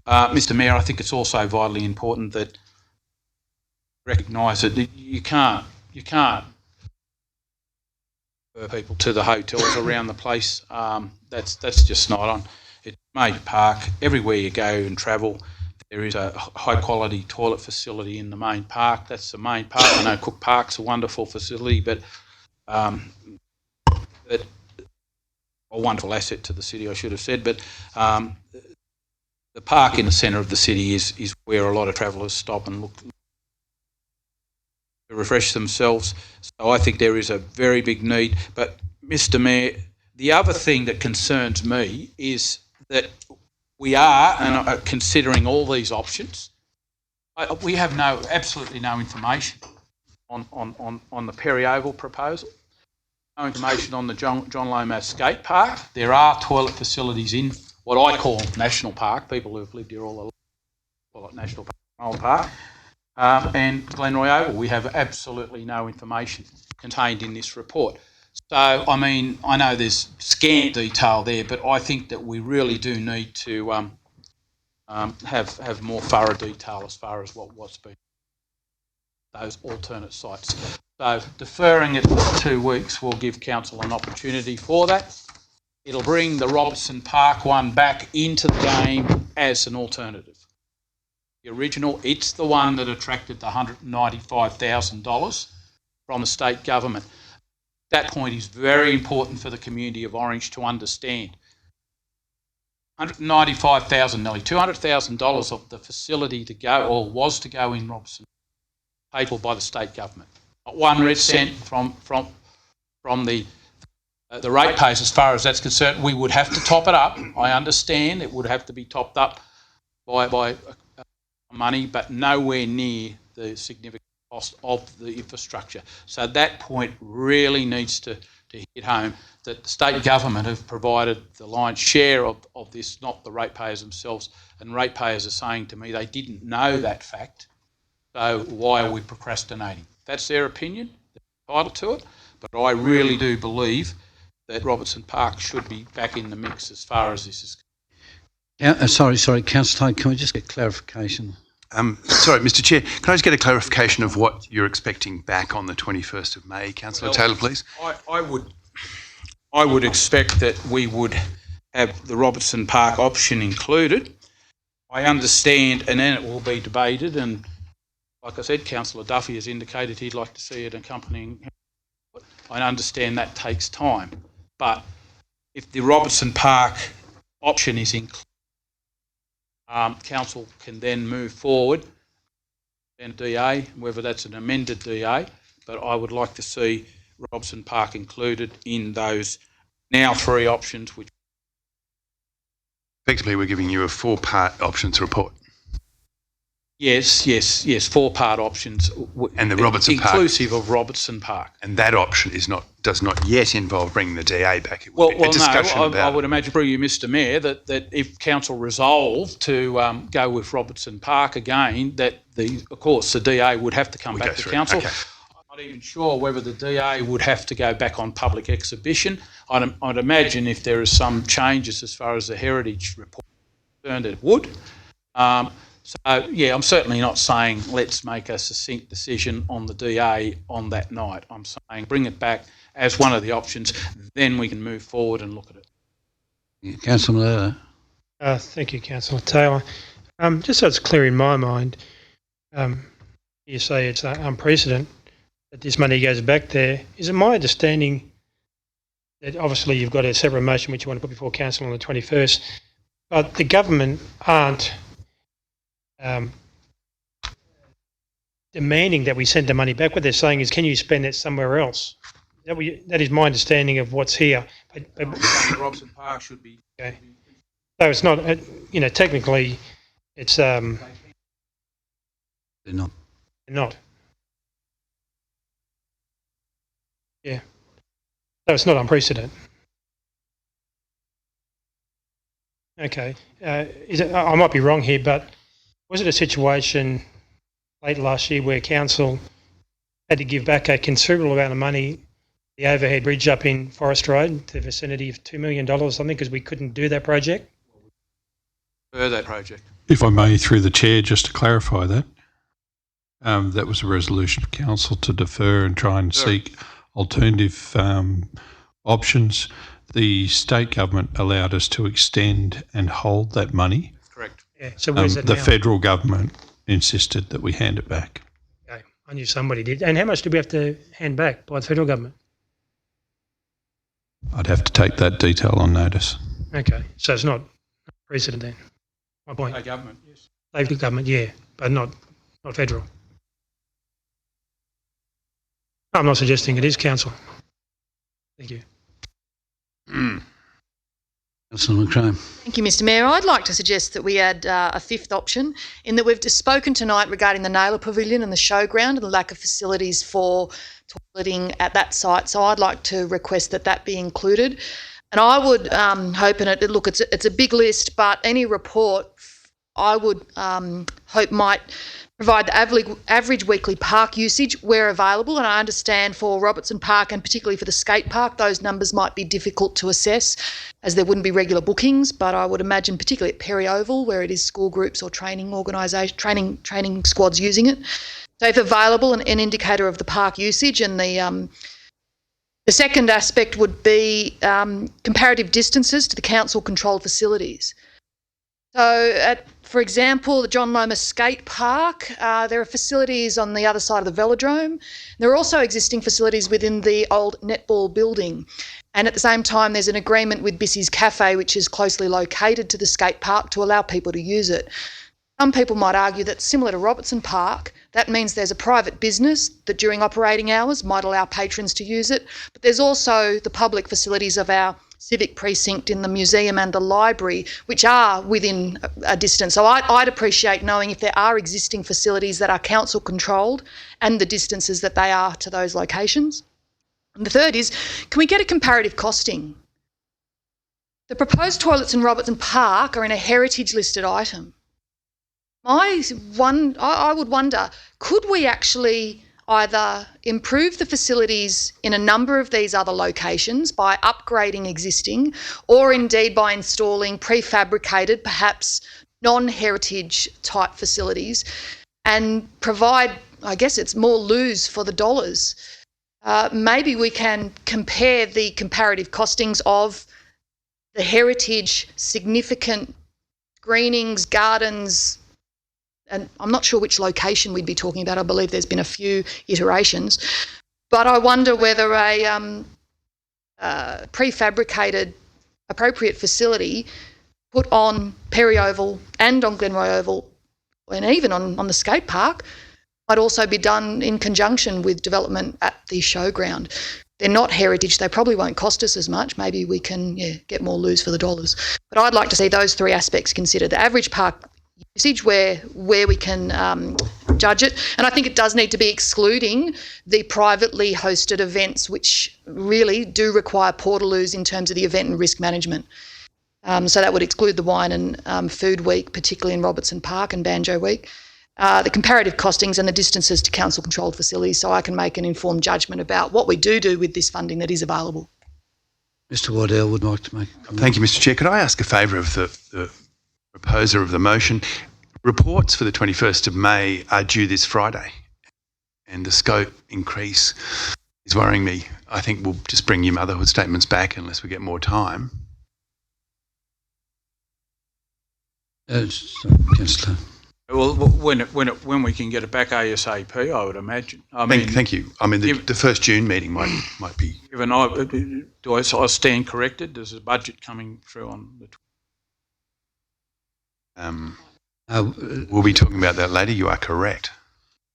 Mr. Mayor, I think it's also vitally important that recognise that you can't refer people to the hotels around the place. That's just not on. It's a major park. Everywhere you go and travel, there is a high quality toilet facility in the main park. That's the main park. I know Cook Park's a wonderful facility, but a wonderful asset to the city, I should have said. But the park in the centre of the city is where a lot of travellers stop and look to refresh themselves. So I think there is a very big need. But Mr. Mayor, the other thing that concerns me is that we are considering all these options. We have absolutely no information on the Perry-Oval proposal, no information on the John Lomas skate park. There are toilet facilities in what I call National Park. People who have lived here all their life call it National Park. And Glenroy Oval, we have absolutely no information contained in this report. So, I mean, I know there's scant detail there, but I think that we really do need to have more thorough detail as far as what's been those alternate sites. So, deferring it for 2 weeks will give council an opportunity for that. It'll bring the Robertson Park one back into the game as an alternative. The original, it's the one that attracted the $195,000 from the state government. That point is very important for the community of Orange to understand. $195,000, nearly $200,000 of the facility to go, or was to go in Robertson, paid for by the state government. Not 1 red cent from the ratepayers as far as that's concerned. We would have to top it up. I understand it would have to be topped up by money, but nowhere near the significant cost of the infrastructure. So that point really needs to hit home, that the state government have provided the lion's share of this, not the ratepayers themselves. And ratepayers are saying to me they didn't know that fact, so why are we procrastinating? That's their opinion, they're entitled to it, but I really do believe that Robertson Park should be back in the mix as far as this is concerned. Sorry, Councillor, can we just get clarification? Sorry, Mr. Chair, can I just get a clarification of what you're expecting back on the 21st of May? Councillor Taylor, please. I would expect that we would have the Robertson Park option included. I understand, and then it will be debated, and like I said, Councillor Duffy has indicated he'd like to see it accompanying. I understand that takes time, but if the Robertson Park option is included, council can then move forward and DA, whether that's an amended DA, but I would like to see Robertson Park included in those now 3 options. Which effectively we're giving you a 4-part options report. Yes, 4-part options. And the Robertson Park, inclusive of Robertson Park. And that option does not yet involve bringing the DA back. It will be a discussion about I would imagine through you, Mr. Mayor, that if council resolved to go with Robertson Park again, that of course the DA would have to come back to council. Okay. I'm not even sure whether the DA would have to go back on public exhibition. I'd imagine if there is some changes as far as the heritage report is concerned, it would. So, yeah, I'm certainly not saying let's make a succinct decision on the DA on that night. I'm saying bring it back as one of the options, then we can move forward and look at it. Councillor Malala. Thank you, Councillor Taylor. Just so it's clear in my mind, you say it's unprecedented that this money goes back there. Is it my understanding that obviously you've got a separate motion which you want to put before Council on the 21st, but the government aren't demanding that we send the money back? What they're saying is, can you spend it somewhere else? That is my understanding of what's here. But Robson Park should be. Okay. So it's not, technically, it's They're not. not. Yeah. So it's not unprecedented. Okay. I might be wrong here, but was it a situation late last year where council had to give back a considerable amount of money, the overhead bridge up in Forest Road, to the vicinity of $2 million or something, because we couldn't do that project? That project. If I may, through the chair, just to clarify that, that was a resolution of council to defer and try and seek alternative options. The state government allowed us to extend and hold that money. Correct. Yeah. So where's it the now? federal government insisted that we hand it back. Okay. I knew somebody did. And how much do we have to hand back by the federal government? I'd have to take that detail on notice. Okay. So it's not precedent then. My point. No government, yes. State government, yeah, but not federal. I'm not suggesting it is council. Thank you. Councillor McCrone. Thank you, Mr Mayor. I'd like to suggest that we add a fifth option, in that we've just spoken tonight regarding the Naylor Pavilion and the showground and the lack of facilities for toileting at that site. So I'd like to request that that be included. And I would hope, and look, it's a big list, but any report I would hope might provide the average weekly park usage where available. And I understand for Robertson Park and particularly for the skate park, those numbers might be difficult to assess as there wouldn't be regular bookings. But I would imagine particularly at Perry Oval, where it is school groups or training squads using it. So if available, an indicator of the park usage. And the second aspect would be comparative distances to the council-controlled facilities. So, for example, the John Lomas Skate Park, there are facilities on the other side of the velodrome. There are also existing facilities within the old netball building. And at the same time, there's an agreement with Bissy's Cafe, which is closely located to the skate park, to allow people to use it. Some people might argue that similar to Robertson Park, that means there's a private business that during operating hours might allow patrons to use it. But there's also the public facilities of our civic precinct in the museum and the library, which are within a distance. So I'd appreciate knowing if there are existing facilities that are council controlled and the distances that they are to those locations. And the third is, can we get a comparative costing? The proposed toilets in Robertson Park are in a heritage listed item. I would wonder, could we actually either improve the facilities in a number of these other locations by upgrading existing, or indeed by installing prefabricated, perhaps non-heritage type facilities, and provide, I guess it's more lose for the dollars. Maybe we can compare the comparative costings of the heritage significant screenings, gardens, and I'm not sure which location we'd be talking about. I believe there's been a few iterations. But I wonder whether a prefabricated appropriate facility put on Perry Oval and on Glenroy Oval, and even on the skate park, might also be done in conjunction with development at the showground. They're not heritage. They probably won't cost us as much. Maybe we can get more lose for the dollars. But I'd like to see those three aspects considered. The average park usage where we can judge it. And I think it does need to be excluding the privately hosted events, which really do require portaloos in terms of the event and risk management. So that would exclude the wine and food week, particularly in Robertson Park, and Banjo Week. The comparative costings and the distances to council-controlled facilities, so I can make an informed judgment about what we do with this funding that is available. Mr Waddell would like to make a comment. Thank you, Mr Chair. Could I ask a favour of the proposer of the motion? Reports for the 21st of May are due this Friday, and the scope increase is worrying me. I think we'll just bring your motherhood statements back unless we get more time. Councillor. Well, when we can get it back ASAP, I would imagine. I mean, Thank you. I mean, the first June meeting might be. Given do I stand corrected? There's a budget coming through on the. We'll be talking about that later. You are correct.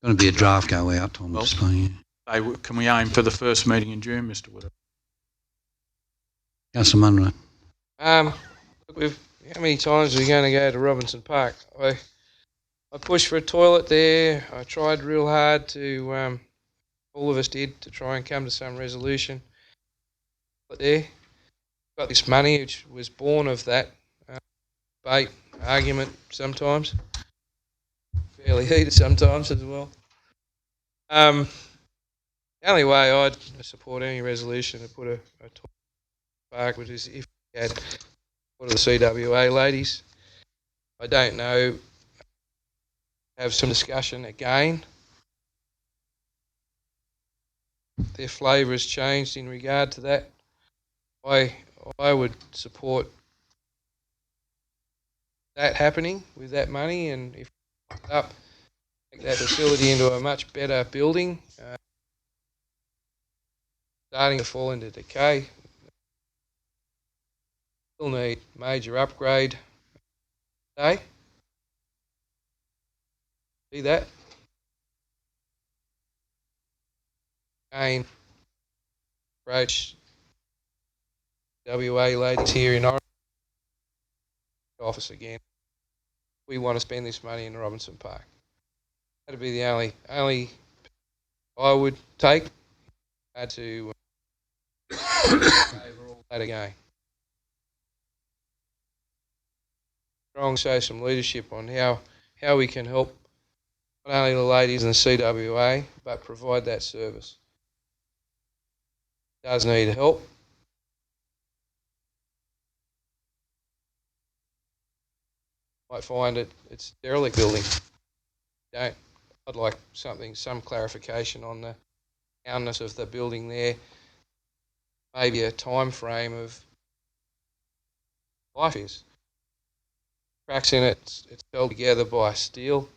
Going to be a draft go out on display. Can we aim for the first meeting in June, Mr. Wood? Councillor Munro. Look, how many times are we going to go to Robinson Park? I pushed for a toilet there. I tried real hard to, all of us did, to try and come to some resolution. But there, got this money which was born of that debate, argument sometimes, fairly heated sometimes as well. The only way I'd support any resolution to put a toilet park would is if we had one of the CWA ladies. I don't know. Have some discussion again. Their flavour has changed in regard to that. I would support that happening with that money, and if up, take that facility into a much better building, starting to fall into decay. Still need major upgrade today. See that? Again, approach WA ladies here in Orange office again. We want to spend this money in Robinson Park. That'd be the only I would take. Had to overall that again. Strong show some leadership on how we can help not only the ladies in the CWA, but provide that service. It does need help. Might find it's a derelict building. I'd like some clarification on the soundness of the building there. Maybe a time frame of life is. Cracks in it, it's held together by steel,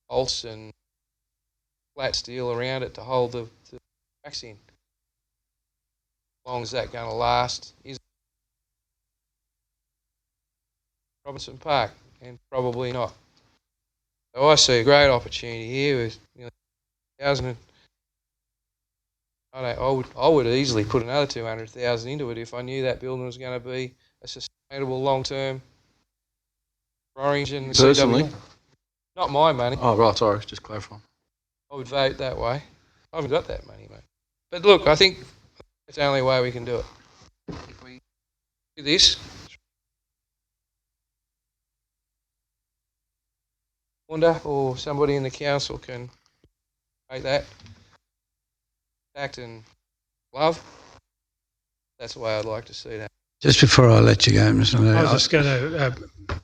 bolts and flat steel around it to hold the cracks in. How long is that going to last? Is Robinson Park? And probably not. So I see a great opportunity here with 1,000. I would easily put another 200,000 into it if I knew that building was going to be a sustainable long-term for Orange and Personally? CWA. Not my money. Oh, right, sorry, just clarifying. I would vote that way. I haven't got that money, mate. But look, I think it's the only way we can do it. If we do this, Wanda or somebody in the council can take that, act and love. That's the way I'd like to see that. Just before I let you go, Mr. Mayor. I was just going to,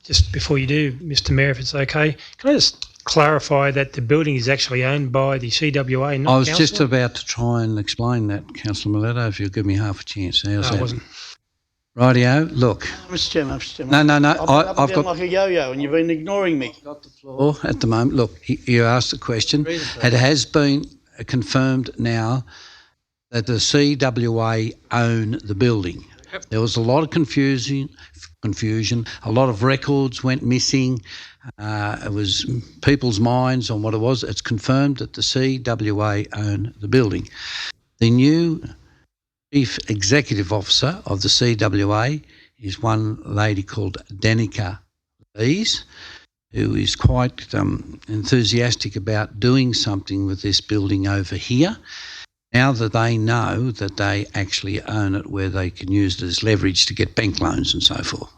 just before you do, Mr. Mayor, if it's okay, can I just clarify that the building is actually owned by the CWA, not I was council? just about to try and explain that, Councillor Miletto, if you'll give me half a chance. How's No, that? it wasn't. Rightio, look. Mr. Chairman. No. I've got like a yo-yo, and you've been ignoring me. Or at the moment, look, you asked the question. It has been confirmed now that the CWA own the building. Yep. There was a lot of confusion. A lot of records went missing. It was people's minds on what it was. It's confirmed that the CWA own the building. The new Chief Executive Officer of the CWA is one lady called Danica Lees, who is quite enthusiastic about doing something with this building over here. Now that they know that they actually own it, where they can use it as leverage to get bank loans and so forth.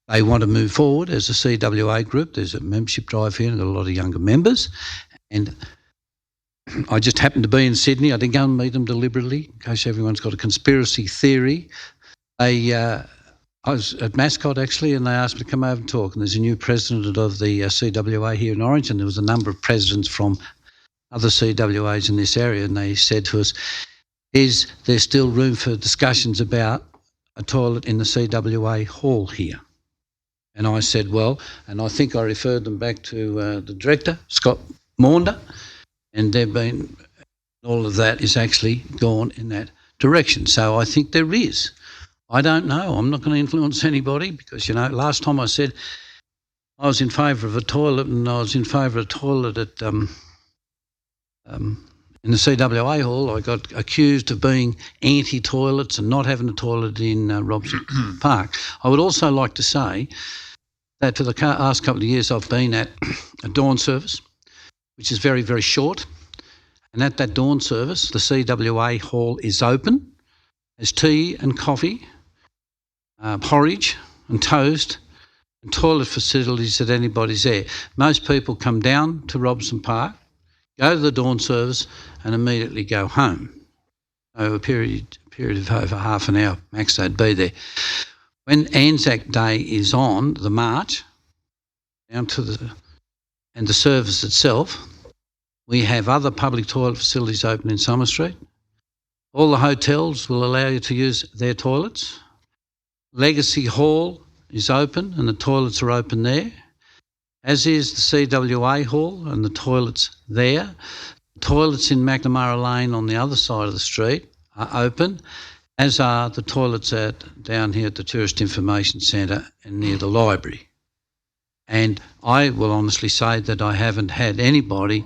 They want to move forward as a CWA group. There's a membership drive here and got a lot of younger members. And I just happened to be in Sydney. I didn't go and meet them deliberately, in case everyone's got a conspiracy theory. I was at Mascot, actually, and they asked me to come over and talk. And there's a new president of the CWA here in Orange, and there was a number of presidents from other CWAs in this area, and they said to us, is there still room for discussions about a toilet in the CWA hall here? And I said, well, and I think I referred them back to the director, Scott Maunder, and they've been, all of that is actually gone in that direction. So I think there is. I don't know. I'm not going to influence anybody because, you know, last time I said I was in favour of a toilet, and I was in favour of a toilet at in the CWA hall. I got accused of being anti-toilets and not having a toilet in Robson Park. I would also like to say that for the last couple of years I've been at a dawn service, which is very, very short. And at that dawn service, the CWA hall is open. There's tea and coffee, porridge and toast, and toilet facilities that anybody's there. Most people come down to Robson Park, go to the dawn service and immediately go home. Over a period of over half an hour max they'd be there. When Anzac Day is on, the march, down to the service itself, we have other public toilet facilities open in Summer Street. All the hotels will allow you to use their toilets. Legacy Hall is open and the toilets are open there, as is the CWA Hall and the toilets there. Toilets in McNamara Lane on the other side of the street are open, as are the toilets down here at the Tourist Information Centre and near the library. And I will honestly say that I haven't had anybody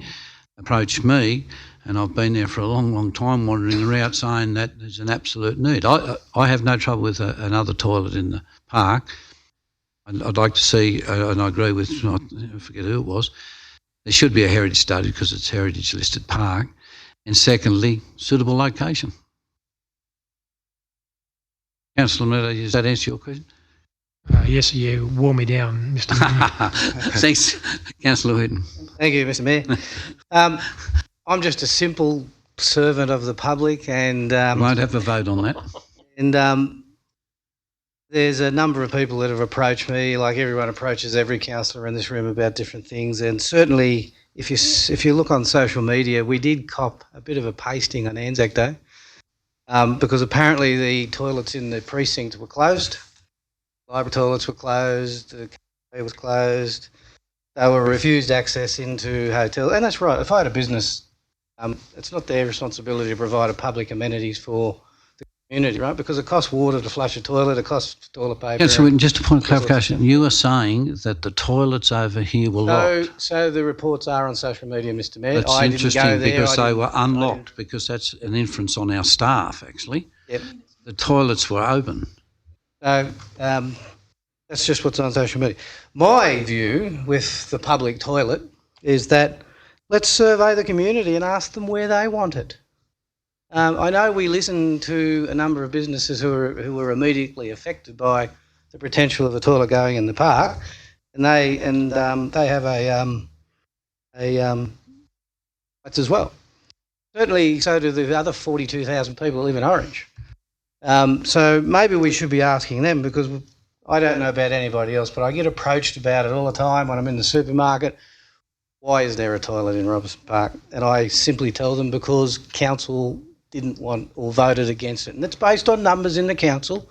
approach me, and I've been there for a long, long time wandering around saying that there's an absolute need. I have no trouble with another toilet in the park. I'd like to see, and I agree with, I forget who it was, there should be a heritage study because it's heritage listed park. And secondly, suitable location. Councillor Miller, does that answer your question? Yes, you wore me down, Mr. Mayor. Thanks, Councillor Whitten. Thank you, Mr. Mayor. I'm just a simple servant of the public, and won't have a vote on that. And there's a number of people that have approached me, like everyone approaches every councillor in this room about different things. And certainly, if you look on social media, we did cop a bit of a pasting on Anzac Day because apparently the toilets in the precinct were closed. Library toilets were closed, the cafe was closed, they were refused access into hotel. And that's right, if I had a business, it's not their responsibility to provide a public amenities for the community, right? Because it costs water to flush a toilet, it costs toilet paper. Councillor Whitten, just a point of clarification, you are saying that the toilets over here were locked. So the reports are on social media, Mr. Mayor. That's interesting because they were unlocked, because that's an inference on our staff, actually. Yep. The toilets were open. So that's just what's on social media. My view with the public toilet is that let's survey the community and ask them where they want it. I know we listen to a number of businesses who were immediately affected by the potential of a toilet going in the park, and they have that's as well. Certainly, so do the other 42,000 people who live in Orange. So maybe we should be asking them, because I don't know about anybody else, but I get approached about it all the time when I'm in the supermarket. Why is there a toilet in Robson Park? And I simply tell them because council didn't want or voted against it. And it's based on numbers in the council.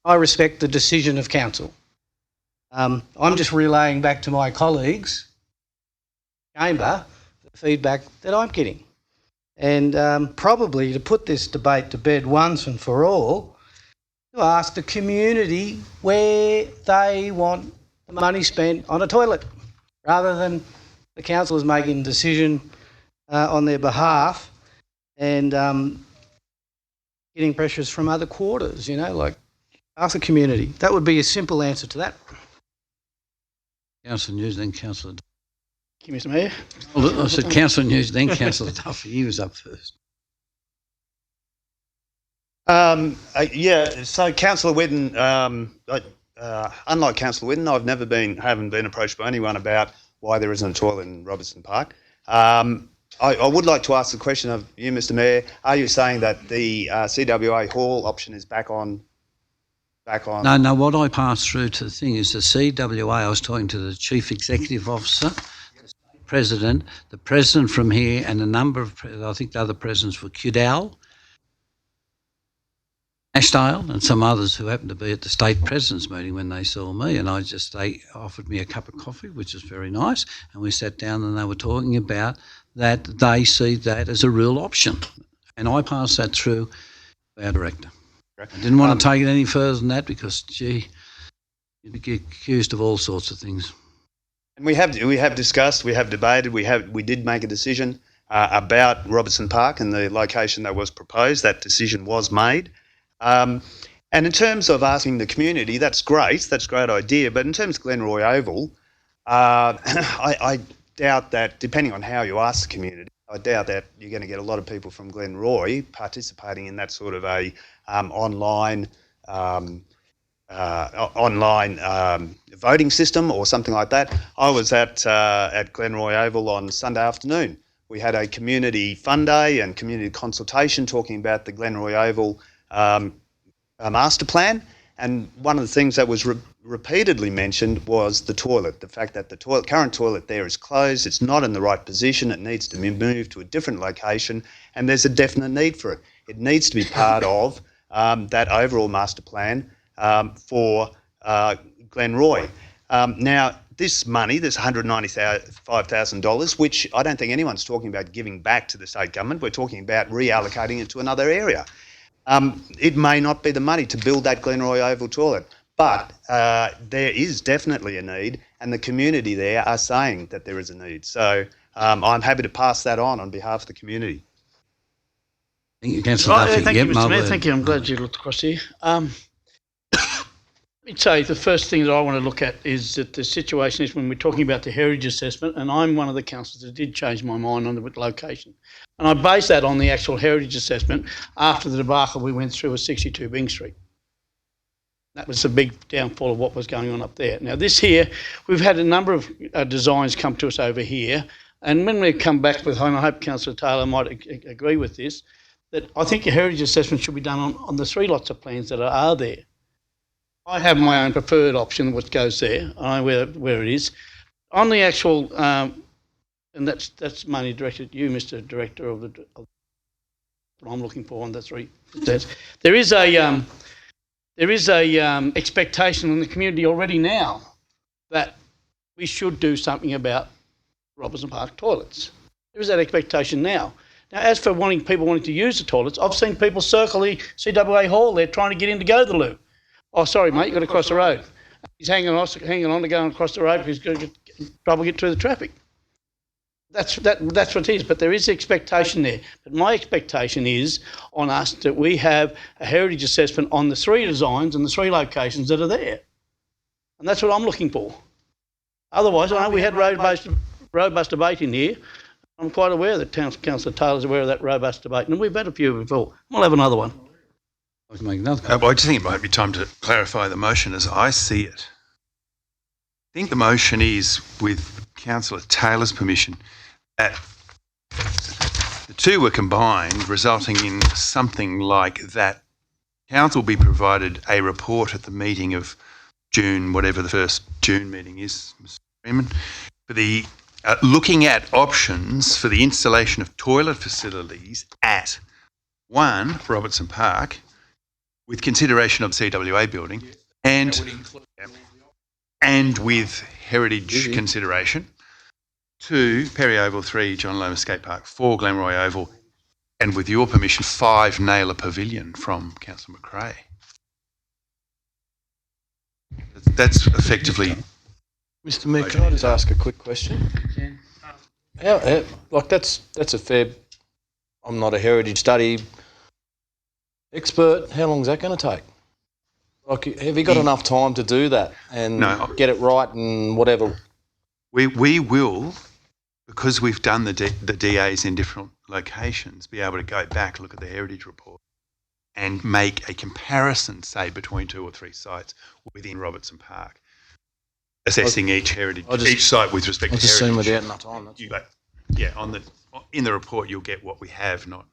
I respect the decision of council. I'm just relaying back to my colleagues, chamber, the feedback that I'm getting. And probably to put this debate to bed once and for all, to ask the community where they want the money spent on a toilet, rather than the councillors making a decision on their behalf and getting pressures from other quarters, like ask the community. That would be a simple answer to that. Councillor News, then Councillor. Thank you, Mr. Mayor. I said Councillor News, then Councillor Duffy. He was up first. So Councillor Whitten, unlike Councillor Whitten, haven't been approached by anyone about why there isn't a toilet in Robertson Park. I would like to ask the question of you, Mr. Mayor. Are you saying that the CWA hall option is back on? No, what I passed through to the thing is the CWA, I was talking to the Chief Executive Officer, president from here, and a number of, I think the other presidents were Cudell, Ashdale, and some others who happened to be at the state president's meeting when they saw me, and they offered me a cup of coffee, which was very nice, and we sat down and they were talking about that they see that as a real option, and I passed that through our director. I didn't want to take it any further than that because, gee, you'd get accused of all sorts of things. And we have discussed, we have debated, we did make a decision about Robertson Park and the location that was proposed. That decision was made. And in terms of asking the community, that's great. That's a great idea. But in terms of Glenroy Oval, I doubt that, depending on how you ask the community, I doubt that you're going to get a lot of people from Glenroy participating in that sort of a online voting system or something like that. I was at Glenroy Oval on Sunday afternoon. We had a community fun day and community consultation talking about the Glenroy Oval master plan, and one of the things that was repeatedly mentioned was the toilet, the fact that the current toilet there is closed, it's not in the right position, it needs to be moved to a different location, and there's a definite need for it. It needs to be part of that overall master plan for Glenroy. Now, this money, this $195,000, which I don't think anyone's talking about giving back to the state government, we're talking about reallocating it to another area. It may not be the money to build that Glenroy Oval toilet, but there is definitely a need, and the community there are saying that there is a need. So I'm happy to pass that on behalf of the community. Thank you, Councillor Duffy. Thank you, Mr Mayor. Thank you. I'm glad you looked across here. Let me say the first thing that I want to look at is that the situation is when we're talking about the heritage assessment, and I'm one of the councillors that did change my mind on the location. And I base that on the actual heritage assessment after the debacle we went through with 62 Byng Street. That was the big downfall of what was going on up there. Now this here, we've had a number of designs come to us over here, and when we come back with, and I hope Councillor Taylor might agree with this, that I think a heritage assessment should be done on the 3 lots of plans that are there. I have my own preferred option, which goes there. I know where it is. On the actual, and that's money directed at you, Mr. Director of what I'm looking for on the 3. There is a expectation in the community already now that we should do something about Robertson Park toilets. There is that expectation now. Now, as for people wanting to use the toilets, I've seen people circle the CWA hall there trying to get in to go to the loo. Oh, sorry, mate, you've got to cross the road. He's hanging on to going across the road because he's going to get trouble get through the traffic. That's what it is, but there is expectation there. But my expectation is on us that we have a heritage assessment on the 3 designs and the 3 locations that are there. And that's what I'm looking for. Otherwise, I know we had robust debate in here. I'm quite aware that Councillor Taylor's aware of that robust debate, and we've had a few before. We'll have another one. I just think it might be time to clarify the motion as I see it. I think the motion is, with Councillor Taylor's permission, that the 2 were combined, resulting in something like that. Council will be provided a report at the meeting of June, whatever the first June meeting is, Mr. Freeman, for the looking at options for the installation of toilet facilities at 1 Robertson Park, with consideration of CWA building, and with heritage consideration, 2 Perry Oval, 3 John Lomas Skate Park, 4 Glenroy Oval, and with your permission, 5 Naylor Pavilion from Councillor McRae. That's effectively. Mr. Mayor, can I just ask a quick question? That's a fair. I'm not a heritage study expert. How long is that going to take? Have you got enough time to do that and get it right and whatever? We will, because we've done the DAs in different locations, be able to go back, look at the heritage report and make a comparison, say, between 2 or 3 sites within Robertson Park, assessing each site with respect to heritage. I just assume without enough time. In the report you'll get what we have, not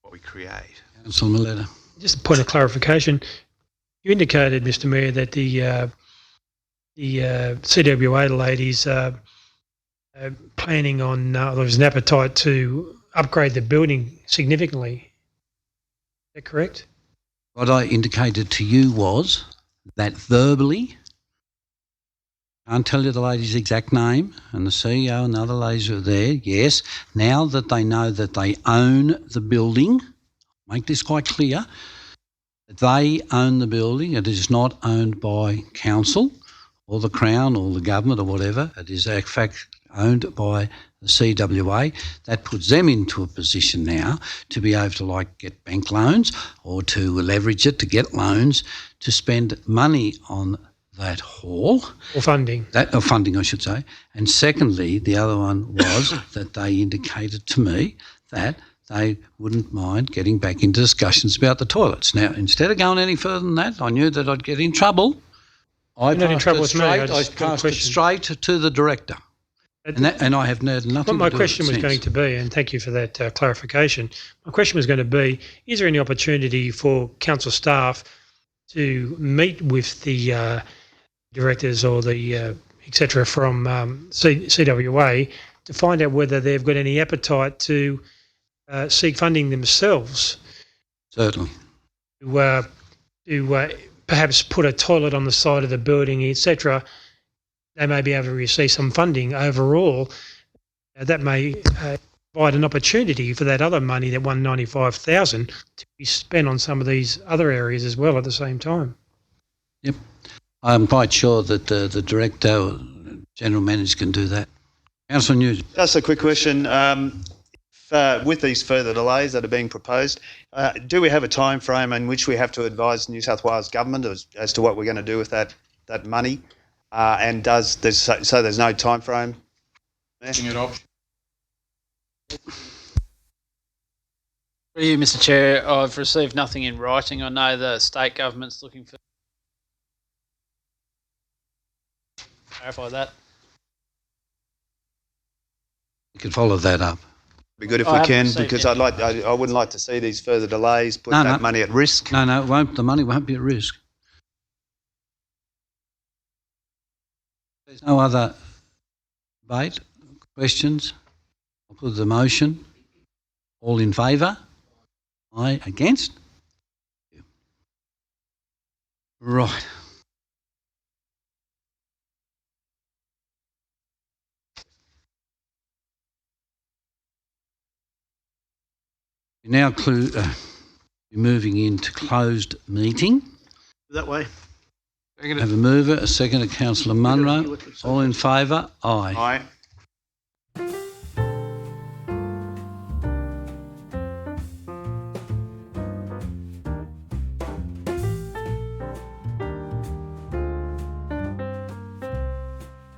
what we create. Councillor Milletta. Just a point of clarification. You indicated, Mr. Mayor, that the CWA ladies planning on, there was an appetite to upgrade the building significantly. Is that correct? What I indicated to you was that verbally, can't tell you the lady's exact name, and the CEO and the other ladies are there, yes. Now that they know that they own the building, make this quite clear, they own the building. It is not owned by council or the Crown or the government or whatever. It is in fact owned by the CWA. That puts them into a position now to be able to get bank loans or to leverage it to get loans to spend money on that hall. Or funding. Or funding, I should say. And secondly, the other one was that they indicated to me that they wouldn't mind getting back into discussions about the toilets. Now, instead of going any further than that, I knew that I'd get in trouble. I You're not in trouble with me. I passed it straight to the director. And I have heard nothing What my to do question with was it going since. to be, and thank you for that clarification, my question was going to be, is there any opportunity for council staff to meet with the directors or the et cetera from CWA to find out whether they've got any appetite to seek funding themselves? Certainly. To perhaps put a toilet on the side of the building, etc. They may be able to receive some funding overall. That may provide an opportunity for that other money, that $195,000, to be spent on some of these other areas as well at the same time. Yep. I'm quite sure that the director or general manager can do that. Councillor News. Just a quick question. With these further delays that are being proposed, do we have a time frame in which we have to advise New South Wales government as to what we're going to do with that money? And there's no time frame there? For you, Mr. Chair, I've received nothing in writing. I know the state government's looking for. Clarify that. You could follow that up. Be good if we can, because I wouldn't like to see these further delays put that money at risk. No, it won't. The money won't be at risk. There's no other debate, questions. I'll put the motion. All in favour? Aye. Against? Right. We're now moving into closed meeting. That way. Have a mover, a second, Councillor Munro. All in favour? Aye. Aye.